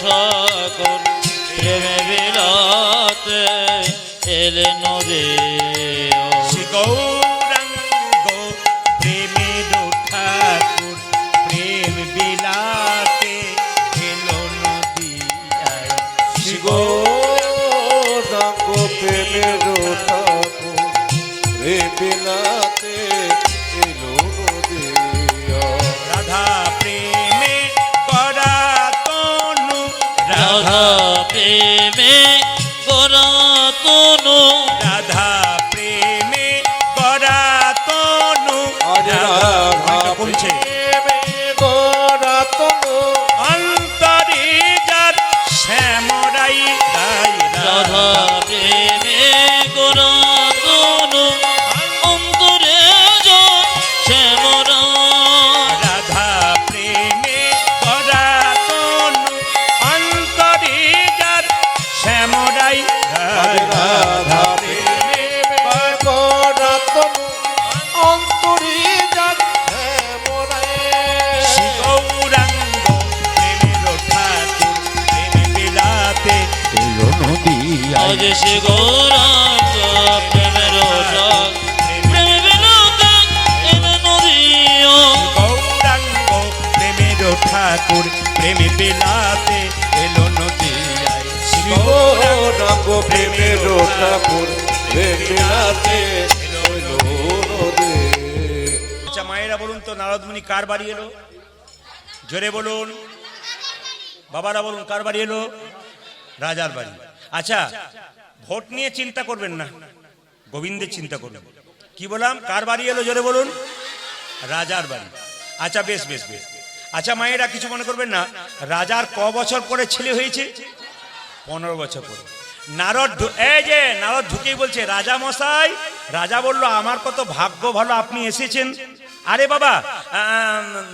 ঠাকুর প্রেমে বিলাতে এলে নদী। শ্রী গৌরাঙ্গ প্রেমের ঠাকুর প্রেম বিলাতে এলো নদী যায়। শ্রী গৌরাঙ্গ প্রেমের ঠাকুর প্রেম বিলাতে এলো নদিয়া। রাধা প্রেমে করা তনু, রাধা প্রেমে গোরা তনু, রাধা প্রেমে করা তনু, আরে রাধা বলছে প্রেমে গোরা তনু, অন্তরে যার শ্যামরাই রাই। রাধা প্রেমে গোরা তনু, অন্তরে যত শ্যামরা। রাধা প্রেমে করা তনু, অন্তরে যার শ্যামরাই আরে রাই। রাধা প্রেমে গোরা তনু, অন্তরে যার শ্যামরাই। শ্রী গৌরাঙ্গ প্রেমের ঠাকুর প্রেমে বিলাতে এলো নদিয়া। আজ শ্রী গৌরাঙ্গ প্রেমের ঠাকুর প্রেমে বিলাতে এলে নদিয়া। গৌরাঙ্গ প্রেমের ঠাকুর প্রেমে বিলাতে এলো নদিয়ায়। শ্রী গৌরাঙ্গ প্রেমের ঠাকুর প্রেম বিলাতে এলো নদিয়া। আচ্ছা মায়েরা বলুন তো, নারদমুনি কার বাড়ি এলো? জোরে বলুন, বাবারা বলুন কার বাড়ি এলো? রাজার বাড়ি। আচ্ছা, ভোট নিয়ে চিন্তা করবেন না, গোবিন্দের চিন্তা করবেন। কি বললাম, কার বাড়ি এলো? জোরে বলুন, রাজার বাড়ি। আচ্ছা বেশ বেশ বেশ। আচ্ছা মায়েরা কিছু মনে করবেন না, রাজার ক বছর পরে ছেলে হয়েছে? 15 বছর পরে। নারদ এই যে নারদ ঢুকেই বলছে, রাজা মশাই। রাজা বলল, আমার কত ভাগ্য ভালো আপনি এসেছেন। আরে বাবা,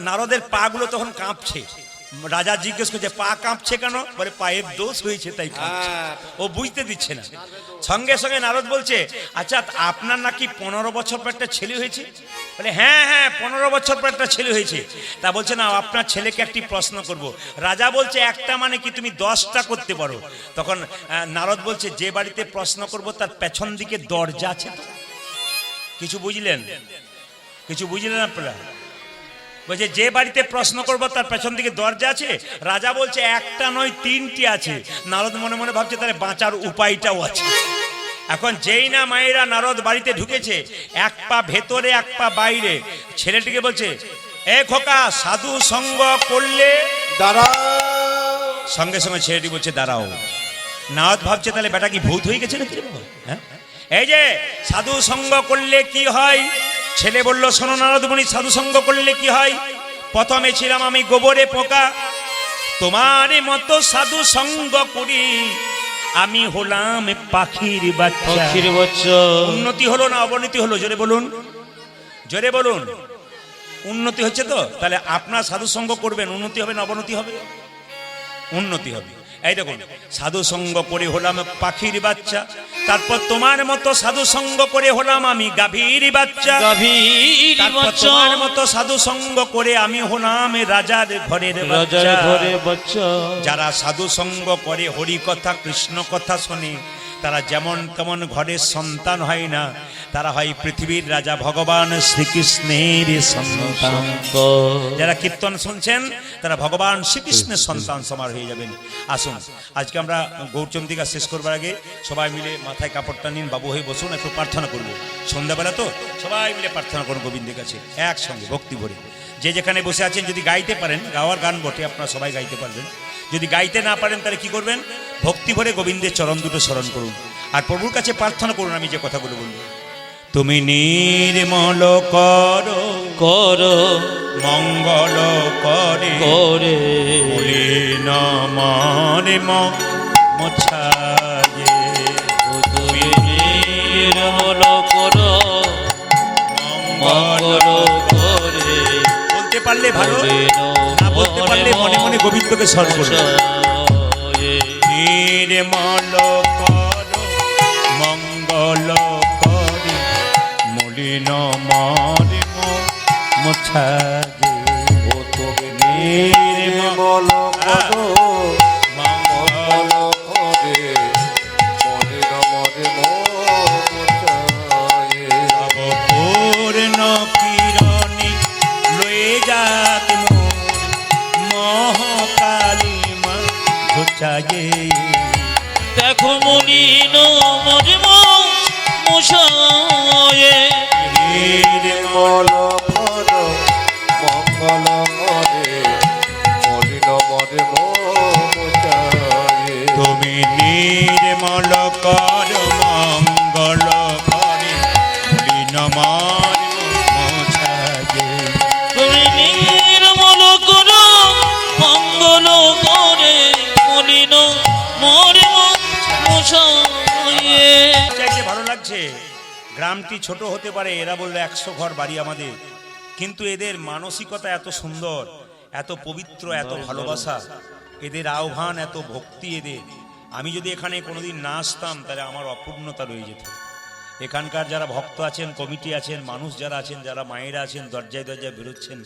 নারদের পা গুলো তখন কাঁপছে, রাজা জিজ্ঞেস করছে পা কাঁপছে কেন? বলে পায়ের দোষ হয়েছে তাই কাঁপছে। হ্যাঁ। ও বুঝতে দিচ্ছে না। সঙ্গে সঙ্গে নারদ বলছে আচ্ছা আপনার নাকি 15 বছর পর একটা ছেলে হয়েছে? বলে হ্যাঁ হ্যাঁ 15 বছর পর একটা ছেলে হয়েছে। তা বলছে না আপনার ছেলেকে একটি প্রশ্ন করব। রাজা বলছে একটা মানে কি তুমি 10টা করতে পারো? তখন নারদ বলছে যে বাড়িতে প্রশ্ন করব তার পেছন দিকে দরজা আছে তো? কিছু বুঝলেন? কিছু বুঝলেন আপনারা? বলছে যে বাড়িতে প্রশ্ন করবো তার পেছন দিকে দরজা আছে। রাজা বলছে একটা নয় 3টি আছে। নারদ মনে মনে ভাবছে তাহলে বাঁচার উপায়টাও আছে। এখন যেই না মায়েরা নারদ বাড়িতে ঢুকেছে, এক পা ভেতরে এক পা বাইরে, ছেলেটিকে বলছে এ খোকা সাধু সঙ্গ করলে দাঁড়া। সঙ্গে সঙ্গে ছেলেটি বলছে দাঁড়াও। নারদ ভাবছে তাহলে বেটা কি ভূত হয়ে গেছে নাকি রে বাবা? হ্যাঁ এই যে সাধু সঙ্গ করলে কি হয়? ছেলে বলল শোনো নারদ মুনি, সাধু সঙ্গ করলে কি হয়? প্রথমে ছিলাম আমি গোবরে পোকা, তোমার মতো সাধু সঙ্গ করি আমি হলাম পাখির বাচ্চা। পাখির বাচ্চা। উন্নতি হলো না অবনতি হলো? জোরে বলুন, জোরে বলুন। উন্নতি হচ্ছে তো? তাহলে আপনার সাধু সঙ্গ করবেন, উন্নতি হবে না অবনতি হবে? উন্নতি হবে। এই দেখুন সাধু সঙ্গ করে হলাম পাখির বাচ্চা, তারপর তোমার মতো সাধু সঙ্গ করে হলাম আমি গাভীর বাচ্চা, গাভীর তারপর বাচ্চা। তোমার মতো সাধু সঙ্গ করে আমি হলাম রাজার ঘরের রাজার বাচ্চা। ঘরে বাচ্চা। যারা সাধু সঙ্গ করে হরি কথা কৃষ্ণ কথা শোনে তারা যেমন তেমন ঘরের সন্তান হয় না, তারা হয় পৃথিবীর রাজা ভগবান শ্রীকৃষ্ণের সন্তান। যারা কীর্তন শুনছেন তারা ভগবান শ্রীকৃষ্ণের সন্তান সমার হয়ে যাবেন। আসুন আজকে আমরা গৌরচন্দ্রিকা শেষ করবার আগে সবাই মিলে মাথায় কাপড়টা নিন, বাবু হয়ে বসুন, একটু প্রার্থনা করব। সন্ধ্যাবেলা তো সবাই মিলে প্রার্থনা করুন গোবিন্দের কাছে একসঙ্গে ভক্তি ভরে। যে যেখানে বসে আছেন যদি গাইতে পারেন, গাওয়ার গান বটে, আপনারা সবাই গাইতে পারবেন। যদি গাইতে না পারেন তাহলে কি করবেন? ভক্তি ভরে গোবিন্দের চরণ দুটো স্মরণ করুন আর প্রভুর কাছে প্রার্থনা করুন। আমি যে কথাগুলো বলবো, তুমি নির্মল করো করো মঙ্গল করে করে মলিন মনে মোছায়ে। ও তুমি নির্মল করো মঙ্গল করে। বলতে পারলে ভালো, মলিন না বলতে পারলে মনে মনে গোবিন্দকে স্মরণ করুন। মোছায়ে। নির্মল করো মঙ্গল করে মলিন মনে মোছায়ে। ও তুমি নির্মল করো মঙ্গল করে মলিন মনে মোছায়ে। তব পূর্ণ কিরণে লয়ে যাক মোর মহাকালী মা ঘোচায়ে। দেখো মলিন মর্ম মশায়ে। নির্মল করো মঙ্গল করে মলিন মনে মোছায়ে। তুমি নির্মল কর মঙ্গল করে মলিন মোছায়ে। তুমি নির্মল করো মঙ্গল করে মলিন মর্ম মশায়ে। চাইতে ভালো লাগছে। গ্রামটি ছোট হতে পারে, এরা বললো 100 ঘর বাড়ি আমাদের, কিন্তু এদের মানসিকতা এত সুন্দর, এত পবিত্র, এত ভালোবাসা, এদের আহ্বান, এত ভক্তি এদের। আমি যদি এখানে কোনোদিন না আসতাম তাহলে আমার অপূর্ণতা রয়ে যেত। এখানকার যারা ভক্ত আছেন, কমিটি আছেন, মানুষ যারা আছেন, যারা মায়েরা আছেন, দরজায় দরজায় বেরোচ্ছেন,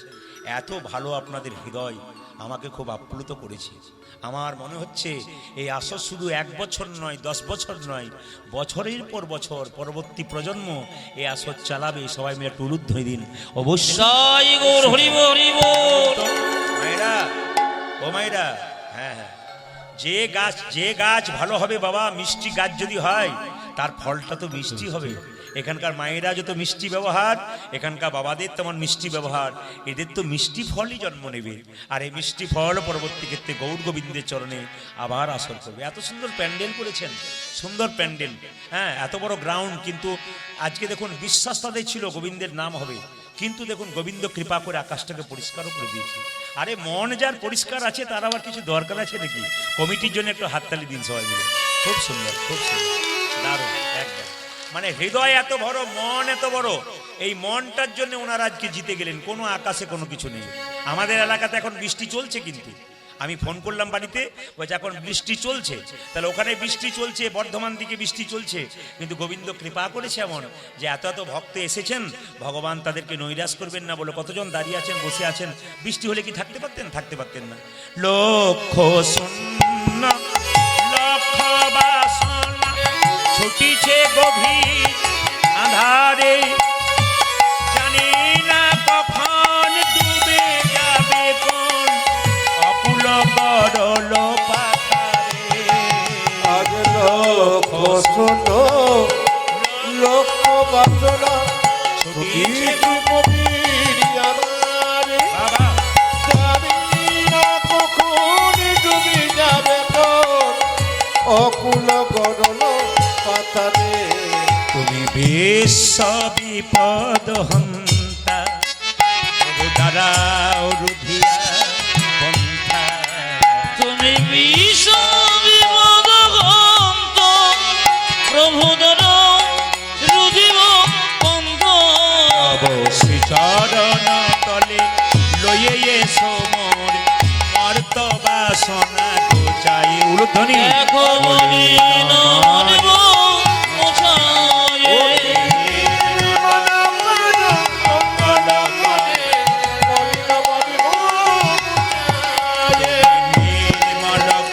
এত ভালো আপনাদের হৃদয় আমাকে খুব আপ্লুত করেছে। আমার মনে হচ্ছে এই আসর শুধু 1 বছর নয়, 10 বছর নয়, বছরের পর বছর পরবর্তী প্রজন্ম এই আসর চালাবে। সবাই মিলে একটু উলুধ্বনি দিন অবশ্যই। জয় গৌর হরি বল, হরি বল। মায়েরা, ও মায়েরা, হ্যাঁ হ্যাঁ, যে গাছ ভালো হবে বাবা, মিষ্টি গাছ যদি হয় তার ফলটা তো মিষ্টি হবে। এখানকার মায়েরা যত মিষ্টি ব্যবহার, এখানকার বাবাদের তেমন মিষ্টি ব্যবহার, এদের তো মিষ্টি ফলই জন্ম নেবে। আর এই মিষ্টি ফল পরবর্তী ক্ষেত্রে গৌর গোবিন্দের চরণে আবার আসর করবে। এত সুন্দর প্যান্ডেল করেছেন, সুন্দর প্যান্ডেল, হ্যাঁ, এত বড় গ্রাউন্ড। কিন্তু আজকে দেখুন বিশ্বাস তাদের ছিল গোবিন্দের নাম হবে, কিন্তু দেখুন গোবিন্দ কৃপা করে আকাশটাকে পরিষ্কারও করে দিয়েছে। আরে মন যার পরিষ্কার আছে তার আবার কিছু দরকার আছে নাকি? কমিটির জন্য একটু হাততালি দিন সবাই মিলে। খুব সুন্দর, খুব সুন্দর, দারুণ একদম। মানে হৃদয় এত বড়, মন এত বড়, এই মনটার জন্য ওনারা আজকে জিতে গেলেন। কোনো আকাশে কোনো কিছু নেই। আমাদের এলাকাতে এখন বৃষ্টি চলছে, কিন্তু আমি ফোন করলাম বাড়িতে, বলছে এখন বৃষ্টি চলছে। তাহলে ওখানে বৃষ্টি চলছে, বর্ধমান দিকে বৃষ্টি চলছে, কিন্তু গোবিন্দ কৃপা করেছে এমন যে এত এত ভক্ত এসেছেন, ভগবান তাদেরকে নৈরাশ করবেন না বলে কতজন দাঁড়িয়ে আছেন, বসে আছেন। বৃষ্টি হলে কি থাকতে পারতেন? থাকতে পারতেন না। লক্ষ শূন্য লক্ষ বাসনা ছুটিছে গভীর আধারে, জানি না কখন ডুবে যাবে কোন অকুল করল পাথারে। আজ লক্ষ শূন্য লক্ষ বাসনা ছুটিছে গভীর আধারে, বাবা জানি না কখন ডুবে যাবে তোর অকুল গরল পাতারে। তুমি বিশ্ব বিপদ হন্তা, প্রভু দাঁড়াও রুধিয়া পন্থা। তুমি বিশ্ব বিপদ গন্ত, প্রভু দাঁড়াও রুধিব পন্থ। শ্রী চরণ তলে লয়ে এসো মোর মর্ত বাসনা গোচাই। উলুধ্বনি দেখো মলিন মনিব মোছায়ে, নির্মল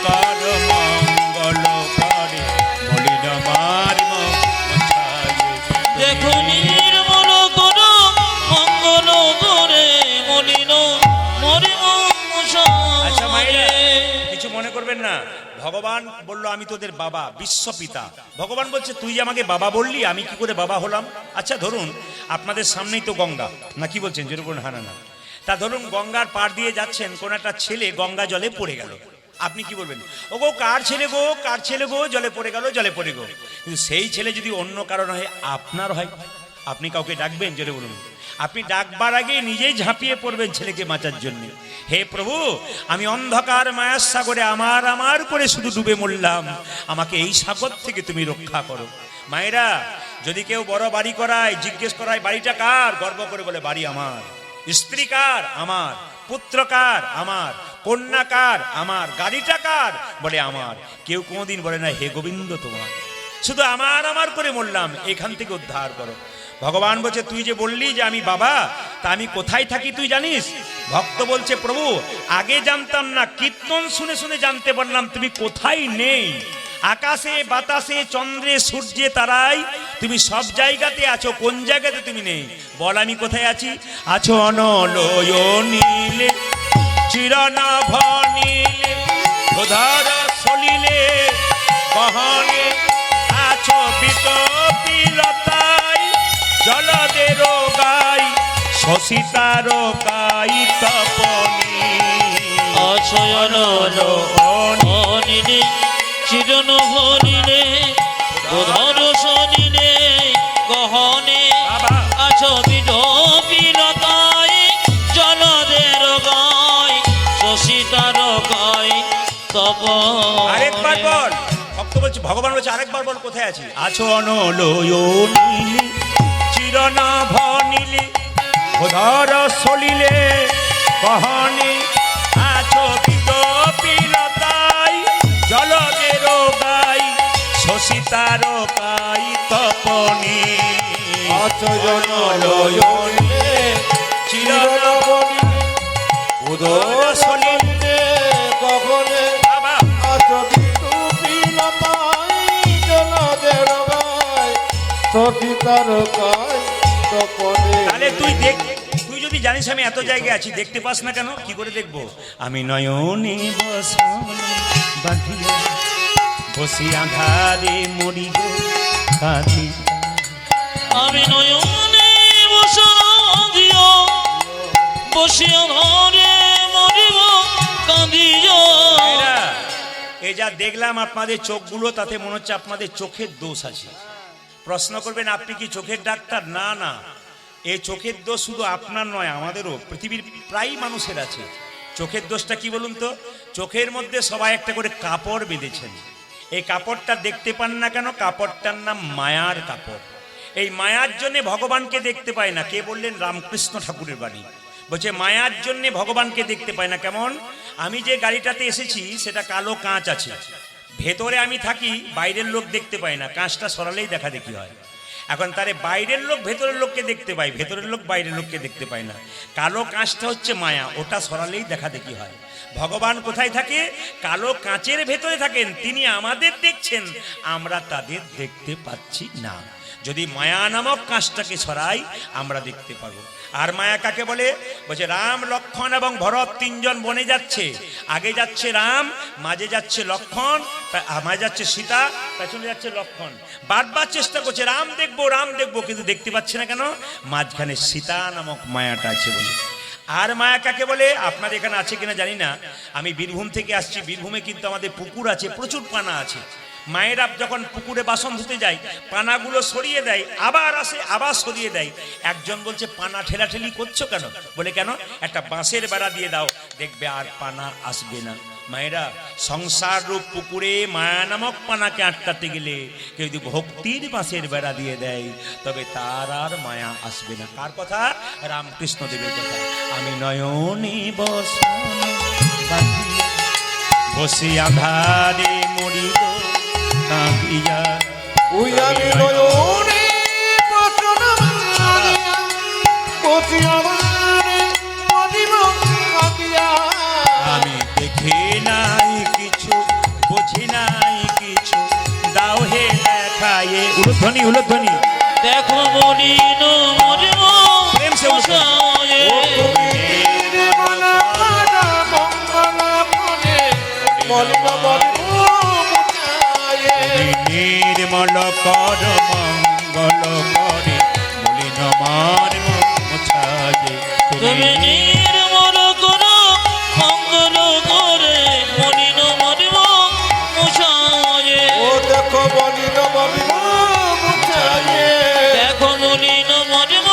কর মঙ্গল করে মলিন মার্ম মোছায়ে। দেখো নির্মল কর মঙ্গল করে মলিন মরিম আচ্ছা মায়েরা, মোছায়ে। কিছু মনে করবেন না। ভগবান বলল আমি তোদের বাবা, বিশ্বপিতা। ভগবান বলছে তুই আমাকে বাবা বললি, আমি কি করে বাবা হলাম? আচ্ছা ধরুন আপনাদের সামনেই তো গঙ্গা, না কি বলছেন? যেরকম হানা না, তা ধরুন গঙ্গার পার দিয়ে যাচ্ছেন, কোন একটা ছেলে গঙ্গা জলে পড়ে গেল। আপনি কি বলবেন? ও গো কার ছেলে গো, কার ছেলে গো, জলে পড়ে গেল, জলে পড়ে গো। কিন্তু সেই ছেলে যদি অন্য কারণ হয়, আপনার হয়, আপনি কাউকে ডাকবেন? জলে বলুন। আপনি ডাকবার আগে নিজেই ঝাঁপিয়ে পড়বেন ছেলেকে বাঁচার জন্য। হে প্রভু, আমি অন্ধকার মায়ার সাগরে আমার আমার করে শুধু ডুবে মরলাম, আমাকে এই সাগর থেকে তুমি রক্ষা করো। মায়েরা, যদি কেউ বড় বাড়ি করায়, জিজ্ঞেস করায় বাড়িটা কার, গর্ব করে বলে বাড়ি আমার। স্ত্রী কার? আমার। পুত্র কার? আমার। কন্যা কার? আমার। গাড়িটা কার? বলে আমার। কেউ কোনোদিন বলে না হে গোবিন্দ তোমার। শুধু আমার আমার করে মরলাম, এখান থেকে উদ্ধার করো। ভগবান বলছে তুই যে বললি যে আমি বাবা, তা আমি কোথায় থাকি তুই জানিস? ভক্ত বলছে প্রভু আগে জানতাম না, কীর্তন শুনে শুনে জানতে পারলাম তুমি কোথায় নেই। আকাশে বাতাসে চন্দ্রে সূর্যে তারাই তুমি সব জায়গাতে আছো, কোন জায়গাতে তুমি নেই বল? আমি কোথায় আছি? আছো অনলয় নীলে চিরনভ নীলে ধর সলিলে বহনে, আছো বিতপিলতায় জলদের গাই শশিতার গাই তপনি। অছয়ন অনিলে চিরন ভরিলে ধর সনিলে গহনে, বাবা আছো বিলতায় জলদের গায় শশিতার গায় তব। আরেকবার বল। ভক্ত বলছে, ভগবান বলছে আরেকবার বল কোথায় আছি? আছো অনলয় নীলে চিরনভ নীলে ধর সলিলে বহনে, আছো বিতপিলতায় জলদের গাই শশিতার গাই তপনি। আচরণলয় চিরনভ উদয় সলিলে গগনে, বাবা আচরিত বিলতায় জলদের গায় সঠিতার গায় তপনে। তাহলে তুই যদি জানিস আমি এত জায়গায় আছি, দেখতে পাস না কেন? কি করে দেখবো? আমি নয়নে বসন বাঁধিয়া বসি আধারে মরি গো কাঁদি। আমি নয়নে বসিয়া বসিয়া ধরে মরিব কাঁদিও। ভাইরা, এই যা দেখলাম আপনাদের চোখগুলো, তাতে মনে হচ্ছে আপনাদের চোখের দোষ আছে। প্রশ্ন করবেন আপনি কি চোখের ডাক্তার? না না, এই চোখের দোষ শুধু আপনার নয়, আমাদেরও, পৃথিবীর প্রায় মানুষের আছে। চোখের দোষটা কি বলুন তো? চোখের মধ্যে সবাই একটা করে কাপড় বেঁধেছেন। এই কাপড়টা দেখতে পান না কেন? কাপড়টার নাম মায়ার কাপড়। এই মায়ার জন্য ভগবানকে দেখতে পায় না। কে বললেন? রামকৃষ্ণ ঠাকুরের বাণী। বলছে মায়ার জন্য ভগবানকে দেখতে পায় না। কেমন? আমি যে গাড়িটাতে এসেছি সেটা কালো কাঁচ আছে, ভেতরে আমি থাকি, বাইরের লোক দেখতে পায় না, কাঁচটা সরালেই দেখা দেখি হয়। এখন তারে বাইরের লোক ভেতরের লোককে দেখতে পায়, ভেতরের লোক বাইরের লোককে দেখতে পায় না। কালো কাঁচটা হচ্ছে মায়া, ওটা সরালেই দেখা দেখি হয়। ভগবান কোথায় থাকে? কালো কাঁচের ভেতরে থাকেন, তিনি আমাদের দেখছেন, আমরা তাদের দেখতে পাচ্ছি না। যদি মায়া নামক কাঁচটাকে সরাই আমরা দেখতে পারবো। আর মায়া কাকে বলে? বলছে রাম লক্ষ্মণ এবং ভরত তিনজন বনে যাচ্ছে, আগে যাচ্ছে রাম, মাঝে যাচ্ছে লক্ষ্মণ, মাঝে যাচ্ছে সীতা, পেছনে যাচ্ছে লক্ষ্মণ। বারবার চেষ্টা করছে রাম দেখবো রাম দেখবো, কিন্তু দেখতে পাচ্ছে না। কেন? মাঝখানে সীতা নামক মায়াটা আছে বলে। আর মায়া কাকে বলে? আপনাদের এখানে আছে কিনা জানি না, আমি বীরভূম থেকে আসছি, বীরভূমে কিন্তু আমাদের পুকুর আছে, প্রচুর পানা আছে। মায়েরা যখন পুকুরে বাসন ধুতে যায়, পানাগুলো সরিয়ে দেয়, আবার আসে, আবার সরিয়ে দেয়। একজন বলছে পানা ঠেলাঠেলি করছো কেন? বলে কেন? একটা বাঁশের বেড়া দিয়ে দাও, দেখবে আর পানা আসবে না। মায়েরা, সংসার রূপ পুকুরে মায়া নামক পানাকে আটকাতে গেলে কেউ যদি ভক্তির বাঁশের বেড়া দিয়ে দেয়, তবে তার আর মায়া আসবে না। কার কথা? রামকৃষ্ণ দেবের কথা। আমি নয়নে বসে আধারে মরিব কাঁদিয়া, ওই আমি নয়নে বচন মারিয়া, বসিয়া বারে মরিব কাঁদিয়া। আমি দেখি নাই কিছু, বুঝি নাই কিছু, দাও হে দেখায়ে। উলধ্বনি উলধ্বনি। দেখো মলিন মরিব প্রেম সে উলধ্বনি। মশায়ে। নির্মল কর মঙ্গল ফলে, মলিন মরিব মুছায়ে। নির্মল কর মঙ্গল করে, মলিন মর্ম মুছায়ে। তুমি নির্মল করো মঙ্গল করে, মলিন মরিব মশায়ে। ও দেখো মলিন মরিব মুছায়ে। দেখো মলিন মরিব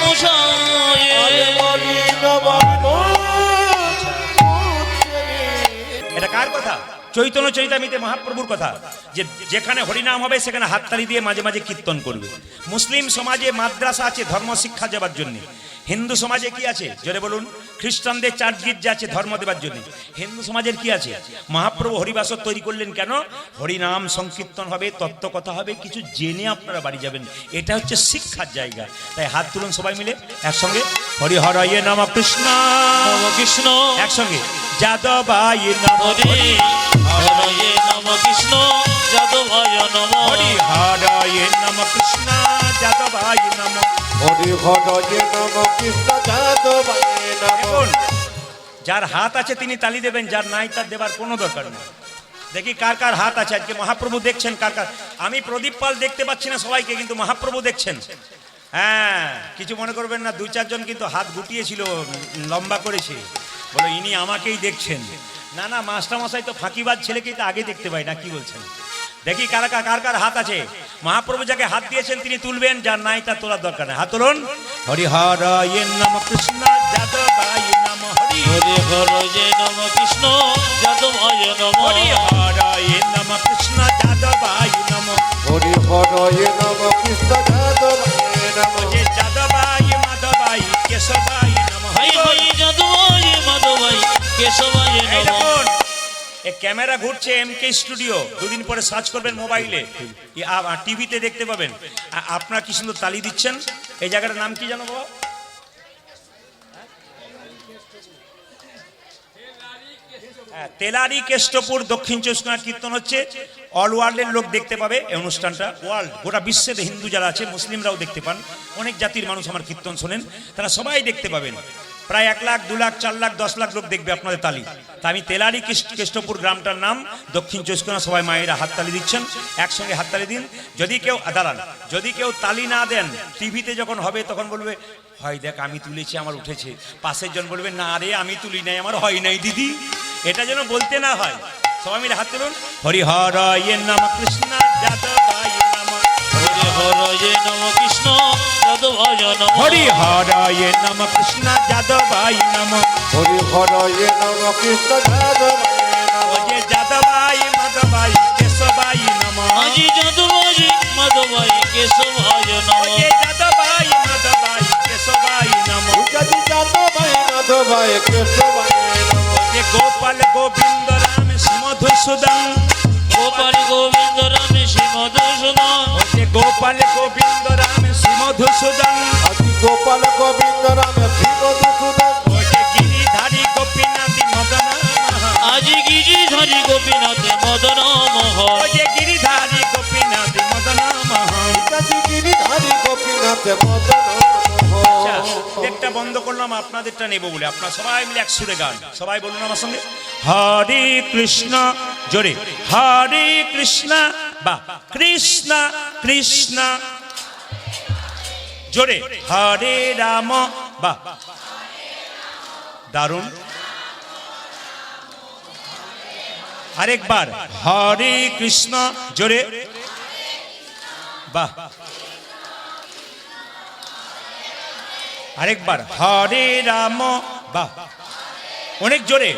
মশায়ে। আরে মলিন মরিব মুছায়ে। এটা কার কথা? চৈতন্য চৈতামিতে মহাপ্রভুর কথা, যে যেখানে হরিনাম হবে সেখানে হাততালি দিয়ে মাঝে মাঝে কীর্তন করবে। মুসলিম সমাজে মাদ্রাসা আছে ধর্ম শিক্ষা দেওয়ার জন্য। হিন্দু সমাজে কি আছে জোরে বলুন? খ্রিস্টানদের চার্চ গির্জা আছে ধর্ম দেওয়ার জন্য। হিন্দু সমাজের কি আছে? মহাপ্রভু হরিবাসর তৈরি করলেন কেন? হরিনাম সংকীর্তন হবে, তত্ত্বকথা হবে, কিছু জেনে আপনারা বাড়ি যাবেন। এটা হচ্ছে শিক্ষার জায়গা। তাই হাত তুলুন সবাই মিলে একসঙ্গে, হরি হরয়ে নম কৃষ্ণ নম কৃষ্ণ, একসঙ্গে, যাদবায় নম হরি হরয়ে নম কৃষ্ণ, যাদবায় নম। হরি হরয়ে নম কৃষ্ণ যাদবায় নম। হরি হরয়ে নম কৃষ্ণ যাদবায় নম। দেখুন, যার হাত আছে তিনি তালি দেবেন, যার নাই তার দেবার কোনো দরকার নেই। দেখি কার কার হাত আছে আজকে। মহাপ্রভু দেখছেন কার কার। আমি প্রদীপ পাল দেখতে পাচ্ছি না সবাইকে, কিন্তু মহাপ্রভু দেখছেন। হ্যাঁ, কিছু মনে করবেন না, দুই চারজন কিন্তু হাত গুটিয়েছিল, লম্বা করেছে, বলো ইনি আমাকেই দেখছেন। না না, মাস্টারমশাই তো ফাঁকিবাজ ছেলেকেই তো আগে দেখতে পাই না, কি বলছেন? দেখি কার কার কার হাত আছে। মহাপ্রভু যাকে হাত দিয়েছেন তিনি তুলবেন, যার নাই তার তোলার দরকার নেই। হাত তুলুন। হরি হরয়ে নম কৃষ্ণ যাদবায় নম। হরি হরি হরয়ে নম কৃষ্ণ, যাদবায় নম। হরি হরয়ে নম কৃষ্ণ যাদবায় নম। হরি হরয়ে নম কৃষ্ণ যাদবায় নম। যে যাদবায় মাধবায় কেশবায় নম। হাই হাই যাদবায় মাধবায় কেশবায় এই নম। দেখুন, এই ক্যামেরা ঘুরছে এমকে স্টুডিও, দুদিন পরে সার্চ করবেন মোবাইলে, টিভিতে দেখতে পাবেন। আপনারা কি সুন্দর তালি দিচ্ছেন। এই জায়গাটার নাম কি জানো বাবা? তেলারি কেষ্টপুর, দক্ষিণ চব্বিশ পরগনা। কীর্তন হচ্ছে, অল ওয়ার্ল্ডের লোক দেখতে পাবে এই অনুষ্ঠানটা। ওয়ার্ল্ড, গোটা বিশ্বের হিন্দু যারা আছে, মুসলিমরাও দেখতে পান, অনেক জাতির মানুষ আমার কীর্তন শোনেন, তারা সবাই দেখতে পাবেন। প্রায় 1 লাখ 2 লাখ 4 লাখ 10 লাখ লোক দেখবে আপনাদের তালি। তা আমি তেলারি কেষ্টপুর গ্রামটার নাম, দক্ষিণ চব্বিশ পরগনা। সবাই মায়েরা হাততালি দিচ্ছেন, একসঙ্গে হাততালি দিন। যদি কেউ দাঁড়ান, যদি কেউ তালি না দেন, টিভিতে যখন হবে তখন বলবে হয় দেখ আমি তুলেছি আমার উঠেছে, পাশের জন বলবে না রে আমি তুলি নাই আমার হয় নাই দিদি। এটা যেন বলতে না হয়। সবাই মিলে হাত তুলুন। হরি হরয়ে নম কৃষ্ণ যাদবায় নম। হরি হরয়ে নম কৃষ্ণ, যাদবায় নম। হরি হরয়ে নম কৃষ্ণ যাদবায় নম। হরি হরয়ে নম কৃষ্ণ যাদবায় নম। যে যাদবায় মাধবায় কেশবায় নম। আজি যাদবায় মাধবায় কেশবায় নম। যে যাদবায় মাধবায় কেশবায় নম। যদি যাদবায় কেশবায় নমঃ। যে গোপাল গোবিন্দ রাম শ্রী মধুসূদন, গোপাল গোবিন্দ রামে শ্রী মধুসূদন, যে গোপাল গোবিন্দ রাম শ্রী মধুসূদন, আজি গোপাল গোবিন্দ রাম শ্রী মধুসূদন। ও যে গিরিধারী গোপীনাথ মদন মোহন, আজি গিরিধারী গোপীনাথে মদন ও মোহন, যে গিরিধারী গোপীনাথ মদন মোহন। আজি গিরিধারী গোপীনাথ মদন আচ্ছা, মোহন। একটা বন্ধ করলাম, আপনাদেরটা নেব বলে। আপনারা সবাই মিলে এক সুরে গান, সবাই বলুন আমার সঙ্গে, হরে কৃষ্ণ, জোরে হরে কৃষ্ণ, বা কৃষ্ণ কৃষ্ণ, জোরে হরে রাম, বা দারুণ। আরেকবার হরে কৃষ্ণ, জোরে, বাহ। আরেকবার হরে রাম, বাহ, অনেক জোরে।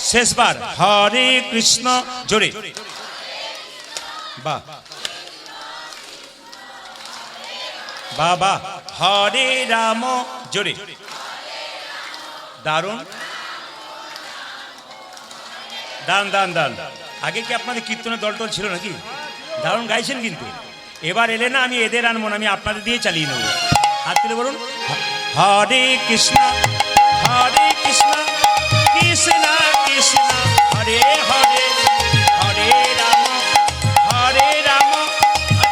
শেষবার হরে কৃষ্ণ, জোরে, বাহ বাবা। হরে রাম, জোরে, দারুণ, দান দান দান। আগে কি আপনাদের কীর্তনের দলটল ছিল নাকি? দারুণ গাইছেন কিন্তু। এবার এলে না, আমি এদের আনবো না, আমি আপনাদের দিয়ে চালিয়ে নেবো। হাত তুলে বলুন, হরে কৃষ্ণ হরে কৃষ্ণ কৃষ্ণ কৃষ্ণ হরে হরে, হরে রাম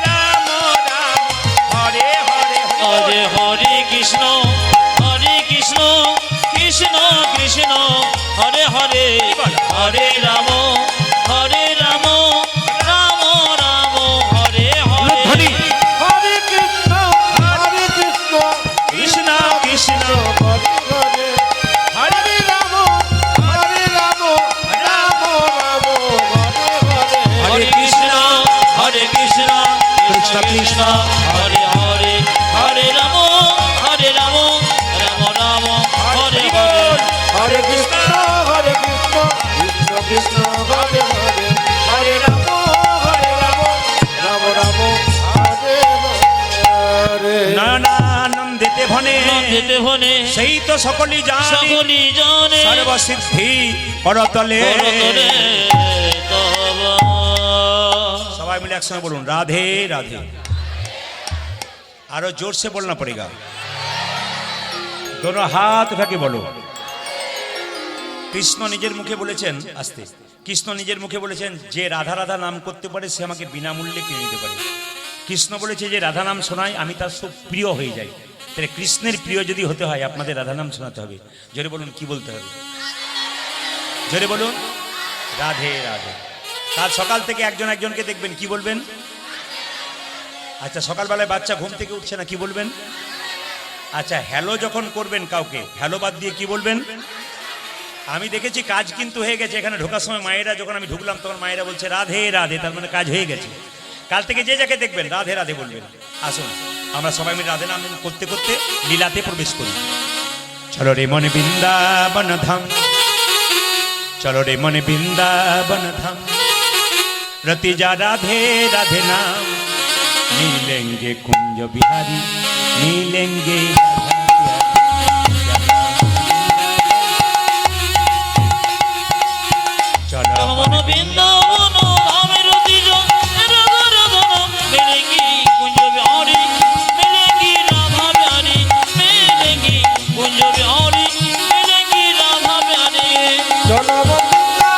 রাম রাম হরে হরে। হরে হরে কৃষ্ণ কৃষ্ণ কৃষ্ণ হরে হরে, হরে রাম রাম রাম হরে হরে। হরে কৃষ্ণ কৃষ্ণ কৃষ্ণ হরে হরে, হরে হরে রাম রাম রাম হরে হরে। হরে কৃষ্ণ কৃষ্ণ কৃষ্ণ হরে হরে, হরে রাম রাম রাম হরে হরে। হরে কৃষ্ণ কৃষ্ণ কৃষ্ণ হরে হরে, হরে রাম রাম রাম হরে হরে। নানানন্দিতে ভনে, নন্দিতে ভনে সেই তো সকলই জানে, সকলি জানে সর্বসিদ্ধি পরতলে। পরতলে তব। সবাই মিলে একসঙ্গে বলুন, রাধে রাধে। আরো जोर से बोलना पड़ेगा, दोनों हाथ उठा के बोलो। কৃষ্ণ নিজের মুখে বলেছেন, আস্তে, কৃষ্ণ নিজের মুখে বলেছেন যে রাধা রাধা নাম করতে পারে সে আমাকে বিনামূল্যে কিনে নিতে পারে। কৃষ্ণ বলেছে যে রাধা নাম শোনায় আমি তার খুব প্রিয় হয়ে যাই। তাহলে কৃষ্ণের প্রিয় যদি হতে হয় আপনাদের রাধা নাম শোনাতে হবে। জোরে বলুন, কি বলতে হবে? জোরে বলুন, রাধে রাধে। কাল সকাল থেকে একজন একজনকে দেখবেন, কি বলবেন? আচ্ছা, সকালবেলায় বাচ্চা ঘুম থেকে উঠছে না, কি বলবেন? আচ্ছা, হ্যালো যখন করবেন কাউকে, হ্যালো বাদ দিয়ে কি বলবেন? আমি দেখেছি কাজ কিন্তু হয়ে গেছে। এখানে ঢোকার সময় মায়েরা, যখন আমি ঢুকলাম তখন মায়েরা বলছে রাধে রাধে, তার মানে কাজ হয়ে গেছে। কাল থেকে যে যাকে দেখবেন রাধে রাধে বলবেন। আসুন আমরা সবাই মিলে রাধে নাম করতে করতে লীলাতে প্রবেশ করি। চলো রে মনে বৃন্দাবন ধাম, চলো রে মনে বৃন্দাবন ধাম, रति जा राधे राधे नाम, मिलेंगे कुंज बिहारी, मिलेंगे चलो মন বৃন্দাবন ধামের অতিজন, রাধা রাধা নাম মিলেঙ্গি কুঞ্জ বিহারি, মিলেঙ্গি রাধা বিহারি, মিলেঙ্গি কুঞ্জ বিহারি, মিলেঙ্গি রাধা বিহারি। চলো বৃন্দাবন ধাম,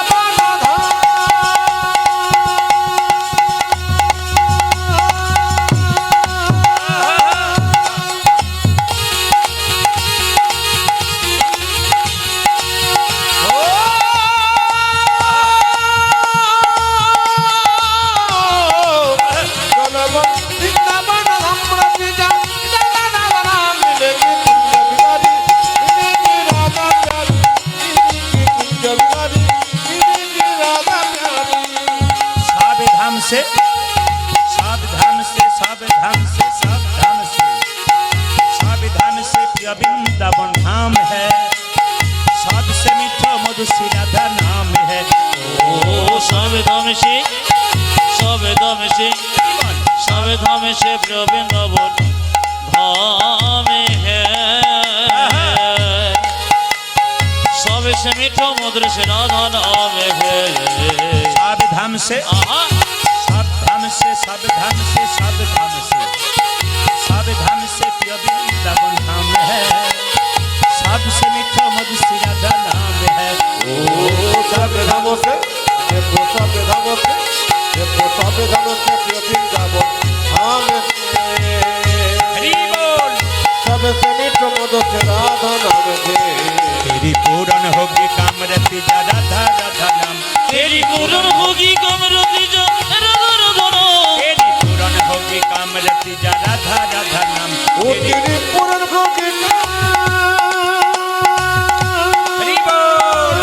से सावधान से सावधान से सावधान से सावधान से प्रिय वृंदावन धाम है, साध से मीठा मधु श्री राधा नाम है। ও সবে ধামে সে, সবে ধামে সে, সবে ধামে সে প্রিয় বৃন্দাবন धाम है सबसे मीठो मधुर से राधा नाम है सब धाम से आहा सब धाम से सब धाम से सब धाम से सब धाम से प्रिय वृंदावन धाम है सबसे मीठा मधुर श्री राधा नाम है ओ सब धामों से देखो सब धामों से देखो सब धामों से प्रिय वृंदावन धाम है हरि बोल सबसे मीठो मधुर से राधा नाम है तेरी पूर्ण होगी कामरति जा राधा राधा नाम तेरी पूर्ण होगी कमरति जा राधा राधा नाम तेरी पूर्ण होगी कामरति जा राधा राधा नाम ओ तेरी पूर्ण होगी हरि बोल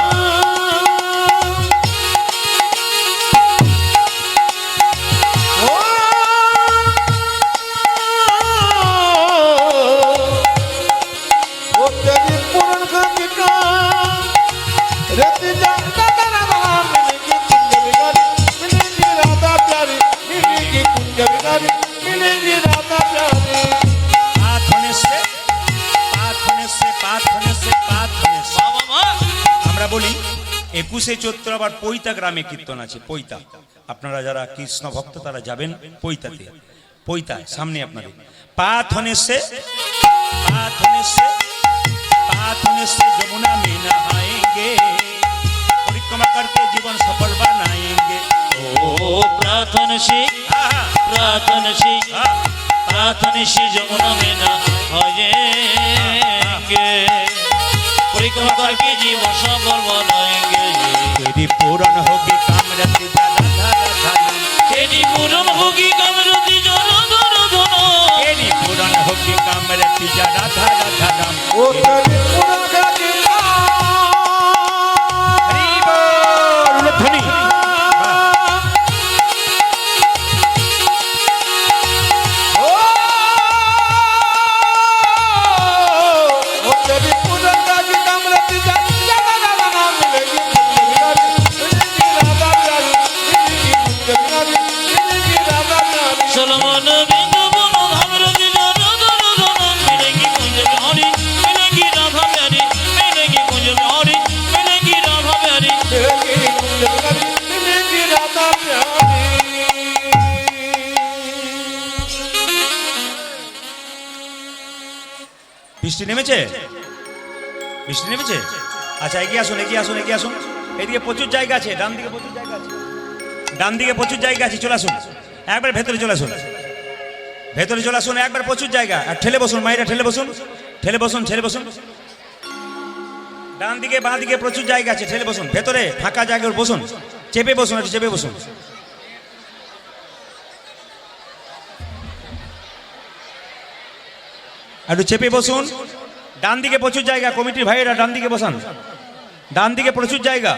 ओ तेरी पूर्ण होगी रति जाता नाम मिलेगी कुंज बिगारी मिलेगी राधा प्यारी मिलेगी कुंज बिगारी मिलेगी राधा प्यारी पाथ होने से पाथ होने से पाथ होने से पाथ होने से मामा আমরা বলি 21শে চৈত্র আবার পৈতা গ্রামে কীর্তন আছে পৈতা আপনারা যারা কৃষ্ণ ভক্ত তারা যাবেন পৈতাতে পৈতা সামনে আপনাদের पाथ होने से যমুনা में नहाएंगे परिक्रमा करके जीवन सफल बनाएंगे ओ प्रार्थन से जमुना में ना होएंगे परिक्रमा करके जीवन सफल बनाएंगे तेरी पूर्ण होगी कामरति जा राधा राधा नाम तेरी पूर्ण होगी कमरति जा राधा राधा नाम तेरी पूर्ण होगी कामरति जा राधा राधा नाम ओ तेरी पूर्ण होगी हरि बोल ध्वनि ओ तेरी पूर्ण होगी कामरति जा राधा नाम मिलेगी कुंज बिगारी मिलेगी राधा प्यारी मिलेगी कुंज बिगारी मिलेगी राधा प्यारी सलमान बिंदुवन धामरति जा राधा राधा नाम मिलेगी कुंज बिहारी मिलेगी राधा प्यारी मिलेगी कुंज बिहारी मिलेगी राधा प्यारी मिलेगी कुंज बिगारी मिलेगी राधा प्यारी বৃষ্টি নেমেছে বৃষ্টি নেমেছে আচ্ছা এগিয়ে আসুন এগিয়ে আসুন এগিয়ে আসুন এদিকে প্রচুর জায়গা আছে ডান দিকে প্রচুর জায়গা আছে ডান দিকে প্রচুর জায়গা আছে চলে আসুন একবার ভেতরে চলে আসুন ভেতরে চলে আসুন একবার প্রচুর জায়গা আর ঠেলে বসুন মায়েরা ঠেলে বসুন ঠেলে বসুন ঠেলে বসুন ডান দিকে বাঁ দিকে প্রচুর জায়গা আছে ঠেলে বসুন ভেতরে ফাঁকা জায়গায় বসুন চেপে বসুন একটু চেপে বসুন একটু চেপে বসুন ডান দিকে প্রচুর জায়গা কমিটির ভাইয়েরা ডান দিকে বসান ডান দিকে প্রচুর জায়গা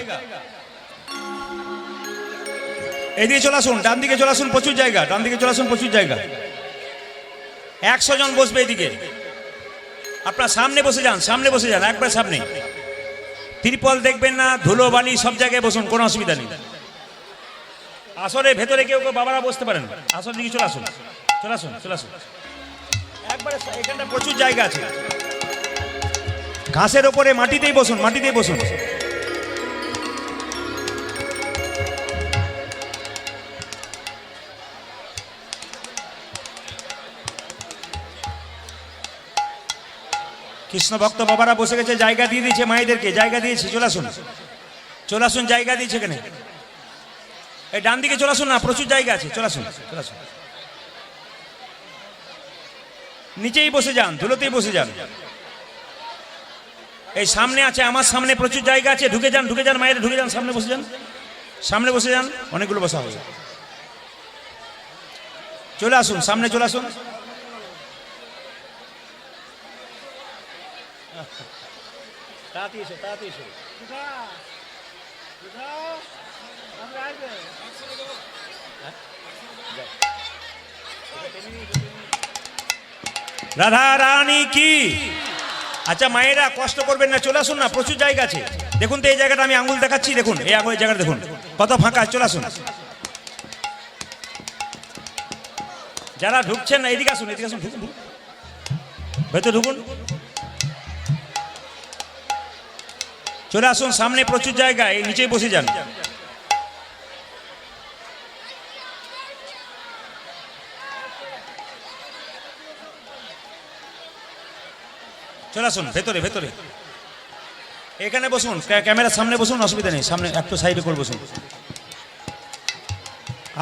এদিকে চলে আসুন ডান দিকে চলে আসুন প্রচুর জায়গা ডান দিকে চলে আসুন প্রচুর জায়গা 100 জন বসবে এদিকে আপনার সামনে বসে যান একবার সামনে ত্রিপল দেখবেন না ধুলো বালি সব জায়গায় বসুন কোনো অসুবিধা নেই আসরে ভেতরে কেউ কেউ বাবারা বসতে পারেন আসর দিকে চলে আসুন একবারে এখানটা প্রচুর জায়গা আছে ঘাসের ওপরে মাটিতেই বসুন কৃষ্ণ ভক্ত বাবারা বসে গেছে জায়গা দিয়ে দিয়েছে মায়েদেরকে জায়গা দিয়েছে চলে আসুন জায়গা দিয়েছে এখানে এই ডান দিকে চলে আসুন না প্রচুর জায়গা আছে চলে আসুন নিচেই বসে যান ধুলোতেই বসে যান এই সামনে আছে আমার সামনে প্রচুর জায়গা আছে ঢুকে যান মায়েরা ঢুকে যান সামনে বসে যান অনেকগুলো বসা হবে চলে আসুন সামনে চলে আসুন তাড়াতাড়ি এসো রাধা রানী কি আচ্ছা মায়েরা কষ্ট করবেন না চলে আসুন না প্রচুর জায়গা আছে দেখুন তো এই জায়গাটা আমি আঙুল দেখাচ্ছি দেখুন এই আঙুলের জায়গাটা দেখুন কত ফাঁকা চলে আসুন যারা ঢুকছেন না এদিকে আসুন ঢুকুন ভেতরে ঢুকুন, চলে আসুন সামনে, প্রচুর জায়গা, এই নিচেই বসে যান। চলে আসুন ভেতরে, ভেতরে এখানে বসুন, ক্যামেরার সামনে বসুন, অসুবিধা নেই, সামনে একটু সাইডে করে বসুন।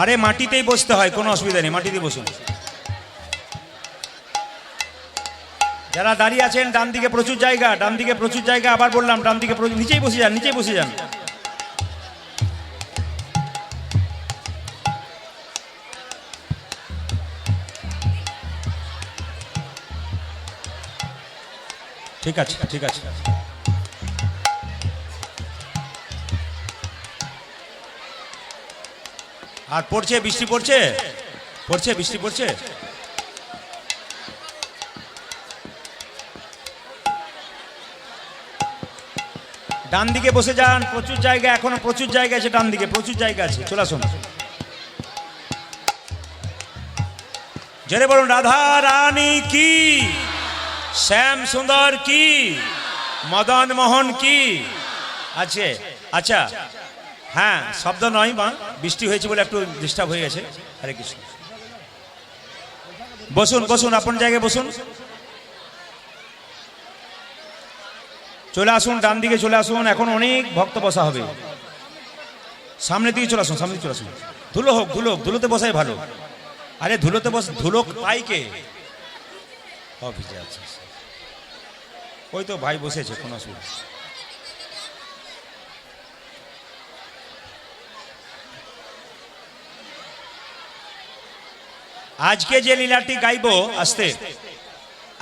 আরে মাটিতেই বসতে হয়, কোনো অসুবিধা নেই, মাটিতে বসুন। যারা দাঁড়িয়ে আছেন ডান দিকে প্রচুর জায়গা, ডান দিকে প্রচুর জায়গা, আবার বললাম ডান দিকে নিচেই বসে যান, নিচেই বসে যান। ঠিক আছে, ঠিক আছে। আর পড়ছে, বৃষ্টি পড়ছে, পড়ছে, বৃষ্টি পড়ছে। ডান দিকে বসে যান, প্রচুর জায়গা, এখনো প্রচুর জায়গা আছে, ডান দিকে প্রচুর জায়গা আছে, চলে আসুন। জোরে বলুন রাধা রানী কি, শ্যাম সুন্দর কি, মদন মোহন কি আছে। আচ্ছা, হ্যাঁ শব্দ নয়, মা বৃষ্টি হয়েছে বলে একটু ডিস্টার্ব হয়ে গেছে। হরে কৃষ্ণ। বসুন, বসুন, আপন জায়গায় বসুন। চলে আসুন ডান দিকে, চলে আসুন, এখন অনেক ভক্ত বসা হবে। সামনের দিকে চলে আসুন, সামনে দিকে চলে আসুন। ধুলো হোক, ধুলো, ধুলোতে বসাই ভালো। আরে ধুলোতে বস, ধুলো পাই কে? অফিসে আছে, ওই তো ভাই বসেছে, কোনো অসুবিধা। আজকে যে লীলাটি গাইব, আসতে,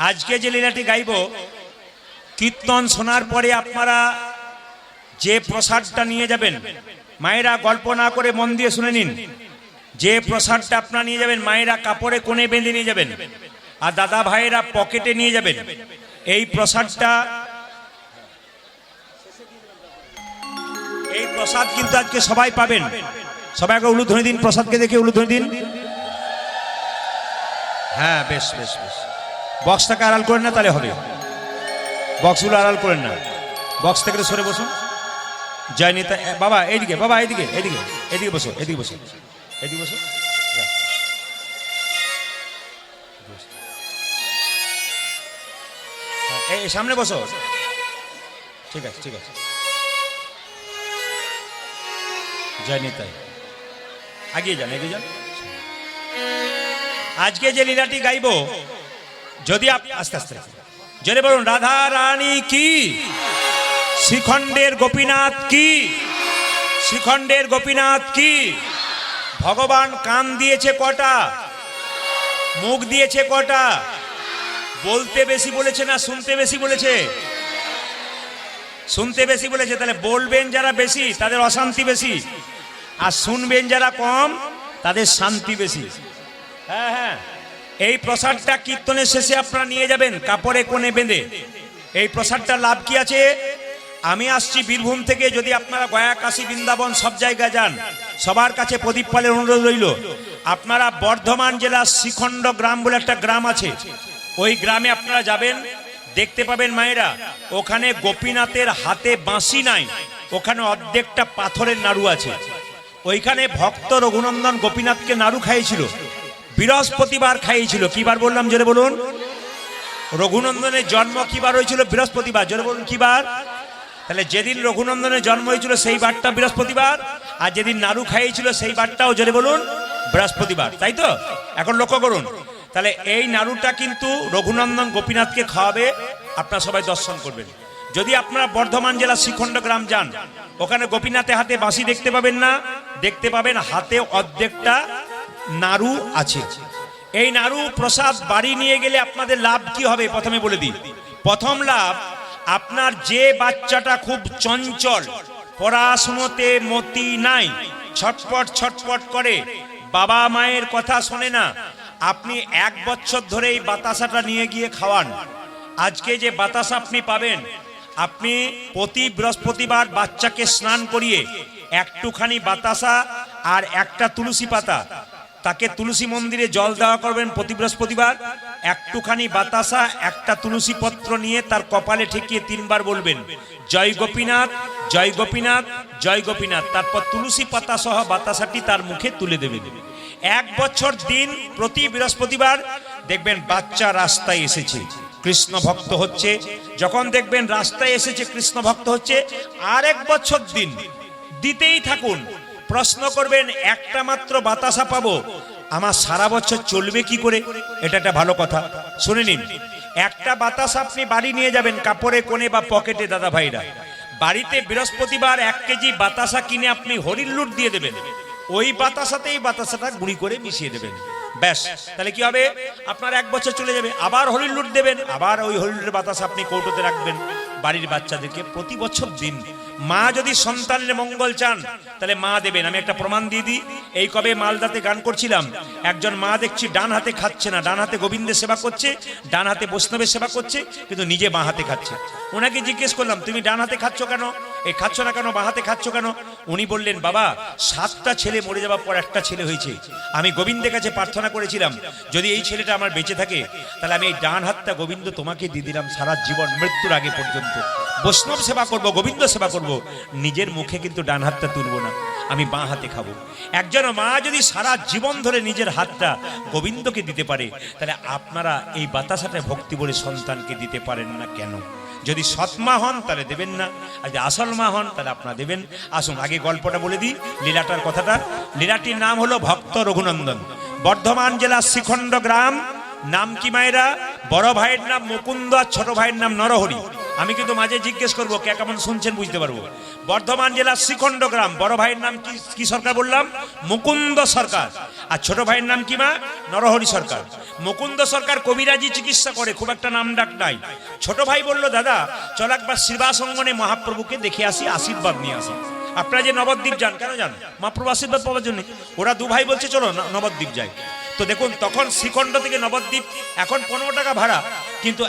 আজকে যে লীলাটি গাইব, কীর্তন শোনার পরে আপনারা যে প্রসাদটা নিয়ে যাবেন, মায়েরা গল্প না করে মন দিয়ে শুনে নিন। যে প্রসাদটা আপনারা নিয়ে যাবেন, মায়েরা কাপড়ে কোণে বেঁধে নিয়ে যাবেন, আর দাদা ভাইয়েরা পকেটে নিয়ে যাবেন। এই প্রসাদটা, এই প্রসাদ কিন্তু আজকে সবাই পাবেন। সবাইকে উলুধ্বনি দিন, প্রসাদকে দেখে উলুধ্বনি দিন। হ্যাঁ, বেশ বেশ বেশ। বক্সটাকে আড়াল করেন না, তাহলে হবে। বক্সগুলো আড়াল করেন না, বক্স থেকে সরে বসুন। জয় নেতা বাবা, এইদিকে, বাবা এইদিকে, এইদিকে, এদিকে বসো, এদিকে বসো, এদিকে বসো। এই সামনে বসো, ঠিক আছে, ঠিক আছে। জয় নেতা, এগিয়ে যান, এগিয়ে যান। আজকে যে লীলাটি গাইব, যদি আস্তে আস্তে জোরে বলুন রাধা রানী কি, শ্রীখণ্ডের গোপীনাথ কি, শ্রীখণ্ডের গোপীনাথ কি। ভগবান কান দিয়েছে কটা, মুখ দিয়েছে কটা? বলতে বেশি বলেছে না শুনতে বেশি বলেছে? শুনতে বেশি বলেছে। তাহলে বলবেন যারা বেশি, তাদের অশান্তি বেশি, আর শুনবেন যারা কম, তাদের শান্তি বেশি। হ্যাঁ হ্যাঁ, এই প্রসাদটা কীর্তনের শেষে আপনারা নিয়ে যাবেন কাপড়ে কোণে বেঁধে। এই প্রসাদটার লাভ কি আছে? আমি আসছি বীরভূম থেকে, যদি আপনারা গয়া, কাশী, বৃন্দাবন সব জায়গায় যান, সবার কাছে প্রদীপ পালের অনুরোধ রইল, আপনারা বর্ধমান জেলার শ্রীখণ্ড গ্রাম বলে একটা গ্রাম আছে, ওই গ্রামে আপনারা যাবেন, দেখতে পাবেন মায়েরা ওখানে গোপীনাথের হাতে বাঁশি নাই, ওখানে অর্ধেকটা পাথরের নাড়ু আছে। ওইখানে ভক্ত রঘুনন্দন গোপীনাথকে নাড়ু খাইয়েছিল, বৃহস্পতিবার খাইয়েছিল। কিবার বললাম, জোরে বলুন। রঘুনন্দনের জন্ম কিবার হয়েছিল? বৃহস্পতিবার। জোরে বলুন কিবার? তাহলে যেদিন রঘুনন্দনের জন্ম হয়েছিল সেই বারটা বৃহস্পতিবার, আর যেদিন নাড়ু খাইয়েছিল সেই বারটাও জোরে বলুন বৃহস্পতিবার, তাই তো? এখন লক্ষ্য করুন, তাহলে এই নাড়ুটা কিন্তু রঘুনন্দন গোপীনাথকে খাওয়াবে, আপনারা সবাই দর্শন করবেন। যদি আপনারা বর্ধমান জেলা শ্রীখণ্ড গ্রাম যান, ওখানে গোপীনাথের হাতে বাঁশি দেখতে পাবেন না, দেখতে পাবেন হাতে অর্ধেকটা নাড়ু আছে। এই নাড়ু প্রসাদ বাড়ি নিয়ে গেলে আপনাদের লাভ কি হবে প্রথমে বলে দিই। প্রথম লাভ, আপনার যে বাচ্চাটা খুব চঞ্চল, পড়াশুনোতে মতি নাই, ছটপট ছটপট করে, বাবা মায়ের কথা শোনে না, আপনি 1 বছর ধরে এই বাতাসাটা নিয়ে গিয়ে খাওয়ান। আজকে যে বাতাসা আপনি পাবেন, আপনি প্রতি বৃহস্পতিবার বাচ্চাকে স্নান করিয়ে একটুখানি বাতাসা আর একটা তুলসী পাতা তাকে তুলসী মন্দিরে জল দেওয়া করবেন প্রতি বৃহস্পতিবার। একটুখানি বাতাসা একটা তুলসী পত্র নিয়ে তার কপালে ঠেকিয়ে 3 বার বলবেন জয় গোপীনাথ, জয় গোপীনাথ, জয় গোপীনাথ। তারপর তুলসী পাতা সহ বাতাসাটি তার মুখে তুলে দেবেন। 1 বছর দিন প্রতি বৃহস্পতিবার দেখবেন বাচ্চা রাস্তায় এসেছে, কৃষ্ণ ভক্ত হচ্ছে। যখন দেখবেন রাস্তায় এসেছে কৃষ্ণ ভক্ত হচ্ছে, আর 1 বছর দিন দিতেই থাকুন। প্রশ্ন করবেন একটা মাত্র বাতাসা পাবো, আমার সারা বছর চলবে কি করে? এটা একটা ভালো কথা, শুনে নিন। একটা বাতাসা আপনি বাড়ি নিয়ে যাবেন কাপড়ে কোণে বা পকেটে। দাদা ভাইরা, বাড়িতে বৃহস্পতিবার 1 কেজি বাতাসা কিনে আপনি হরির লুট দিয়ে দেবেন। ওই বাতাসাতেই বাতাসাটা গুঁড়ি করে মিশিয়ে দেবেন, ব্যাস। তাহলে কি হবে? আপনার 1 বছর চলে যাবে। আবার হরির লুট দেবেন, আবার ওই হরির লুটের বাতাসা আপনি কৌটোতে রাখবেন। বাড়ির বাচ্চাদেরকে প্রতি বছর দিন। মা যদি সন্তানের মঙ্গল চান তাহলে মা দেবেন। আমি একটা প্রমাণ দিয়ে দিই। এই কবে মালদাতে গান করছিলাম, একজন মা দেখছি ডান হাতে খাচ্ছে না, ডান হাতে গোবিন্দের সেবা করছে, ডান হাতে বৈষ্ণবের সেবা করছে, কিন্তু নিজে বাঁ হাতে খাচ্ছে। ওনাকে জিজ্ঞেস করলাম তুমি ডান হাতে খাচ্ছ কেন, এই খাচ্ছ না কেন, বাঁ হাতে খাচ্ছ কেন? উনি বললেন বাবা 7টা ছেলে মরে যাওয়ার পর একটা ছেলে হয়েছে। আমি গোবিন্দের কাছে প্রার্থনা করেছিলাম যদি এই ছেলেটা আমার বেঁচে থাকে তাহলে আমি এই ডান হাতটা গোবিন্দ তোমাকে দিয়ে দিলাম সারা জীবন, মৃত্যুর আগে পর্যন্ত। বৈষ্ণব সেবা করব, গোবিন্দ সেবা করব, নিজের মুখে কিন্তু ডান হাতটা তুলব না, আমি বাঁ হাতে খাবো। একজন মা যদি সারা জীবন ধরে নিজের হাতটা গোবিন্দকে দিতে পারে তাহলে আপনারা এই বাতাসাটা ভক্তি বলে সন্তানকে দিতে পারেন না কেন? যদি সৎমা হন তাহলে দেবেন না, আর যদি আসল মা হন তাহলে আপনারা দেবেন। আসুন আগে গল্পটা বলে দিই, লীলাটার কথাটা। লীলাটির নাম হলো ভক্ত রঘুনন্দন। বর্ধমান জেলার শ্রীখণ্ড গ্রাম। নাম কি মায়েরা? বড় ভাইয়ের নাম মুকুন্দ আর ছোট ভাইয়ের নাম নরহরি। আমি কিন্তু মাঝে জিজ্ঞেস করবো কে কেমন শুনছেন বুঝতে পারবো। বর্ধমান জেলার শ্রীখণ্ড গ্রাম। বড় ভাইয়ের নাম কি সরকার বললাম? মুকুন্দ সরকার। আর ছোট ভাইয়ের নাম কি মা? নরহরি সরকার। মুকুন্দ সরকার কবিরাজি চিকিৎসা করে, খুব একটা নাম ডাক নাই। ছোট ভাই বলল দাদা চল একবার শ্রীবাস অঙ্গনে মহাপ্রভুকে দেখে আসি, আশীর্বাদ নিয়ে আসি। আপনারা যে নবদ্বীপ যান কেন যান? মহাপ্রভু আশীর্বাদ পাওয়ার জন্য। ওরা 2 ভাই বলছে চলো নবদ্বীপ যাই। তো দেখুন তখন শ্রীখণ্ড থেকে নবদ্বীপ এখন 15 টাকা ভাড়া, কিন্তু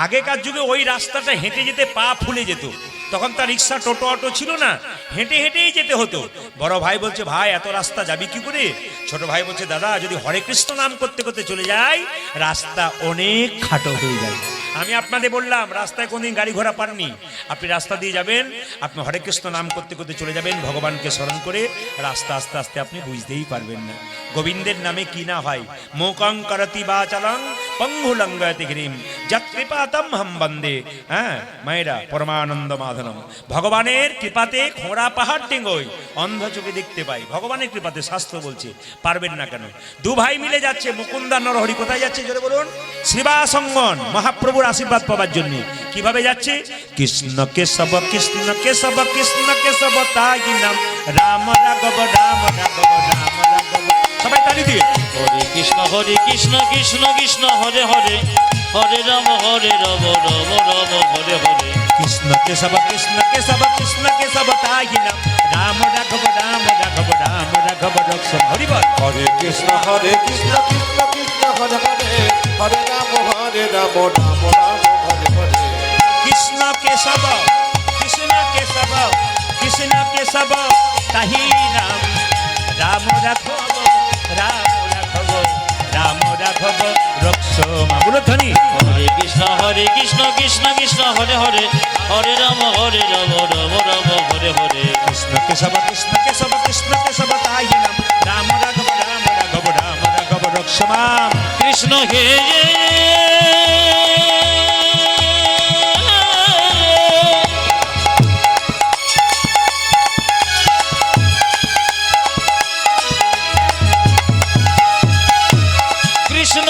আগেকার যুগে ওই রাস্তাটা হেঁটে যেতে পা ফুলে যেত। তখন তার রিক্সা টোটো অটো ছিল না, হেঁটে হেঁটেই যেতে হতো। বড় ভাই বলছে ভাই এত রাস্তা যাবি কি করে? ছোট ভাই বলছে দাদা যদি হরে কৃষ্ণ নাম করতে করতে চলে যাই রাস্তা অনেক খাটো হয়ে যায়। আমি আপনাদের বললাম রাস্তায় কোনদিন গাড়ি ঘোড়া পাননি, আপনি রাস্তা দিয়ে যাবেন, আপনি হরে কৃষ্ণ নাম করতে করতে চলে যাবেন ভগবানকে স্মরণ করে, রাস্তা আস্তে আস্তে আপনি বুঝতেই পারবেন না গোবিন্দের নামে কি না হয়। মোকং করতি বাচালং পঙ্গুলঙ্গয়তি গিরিম যৎকৃপাতম হম বন্দে। হ্যাঁ মায়েরা, পরমানন্দ মাধনম। ভগবানের কৃপাতে খোঁড়া পাহাড় টেঙ্গোই অন্ধ চোখে দেখতে পাই, ভগবানের কৃপাতে। শাস্ত্র বলছে পারবেন না কেন? 2 ভাই মিলে যাচ্ছে। মুকুন্দা নরহরি কোথায় যাচ্ছে জোরে বলুন? শ্রীবাসঙ্গন মহাপ্রভুর আশীর্বাদ পাওয়ার জন্য। কিভাবে যাচ্ছে? কৃষ্ণ কেশব কৃষ্ণ কেশব কৃষ্ণ কেশব তাই নাম রাম রাঘব রাম রাঘব রাম রাঘব। সবাই তালি দিয়ে হরে কৃষ্ণ কৃষ্ণ কৃষ্ণ হরে হরে, হরে রাম রাম রাম হরে হরে। কৃষ্ণ কেশব কৃষ্ণ কেশব কৃষ্ণ কেশব তাই নাম রাম রাঘব রাম রাঘব রাম রাঘব রক্ষম। হরি বল। হরে কৃষ্ণ কৃষ্ণ কৃষ্ণ হরে হরে, হরে রাম রাম রাম হরে হরে। কৃষ্ণ কেশব কৃষ্ণ কেশব কৃষ্ণ কেশব তাহি নাম রাম রাঘব রাম রাঘব রাম রাঘব রক্ষম। বলো ধ্বনি। হরে কৃষ্ণ কৃষ্ণ কৃষ্ণ হরে হরে, হরে রাম রাম রাম হরে হরে। কৃষ্ণ কেশব কৃষ্ণ কেশব কৃষ্ণ কেশব তাই নাম রাম রাঘব রাম রাঘব রাম রাঘব রক্ষম। কৃষ্ণ হে কৃষ্ণ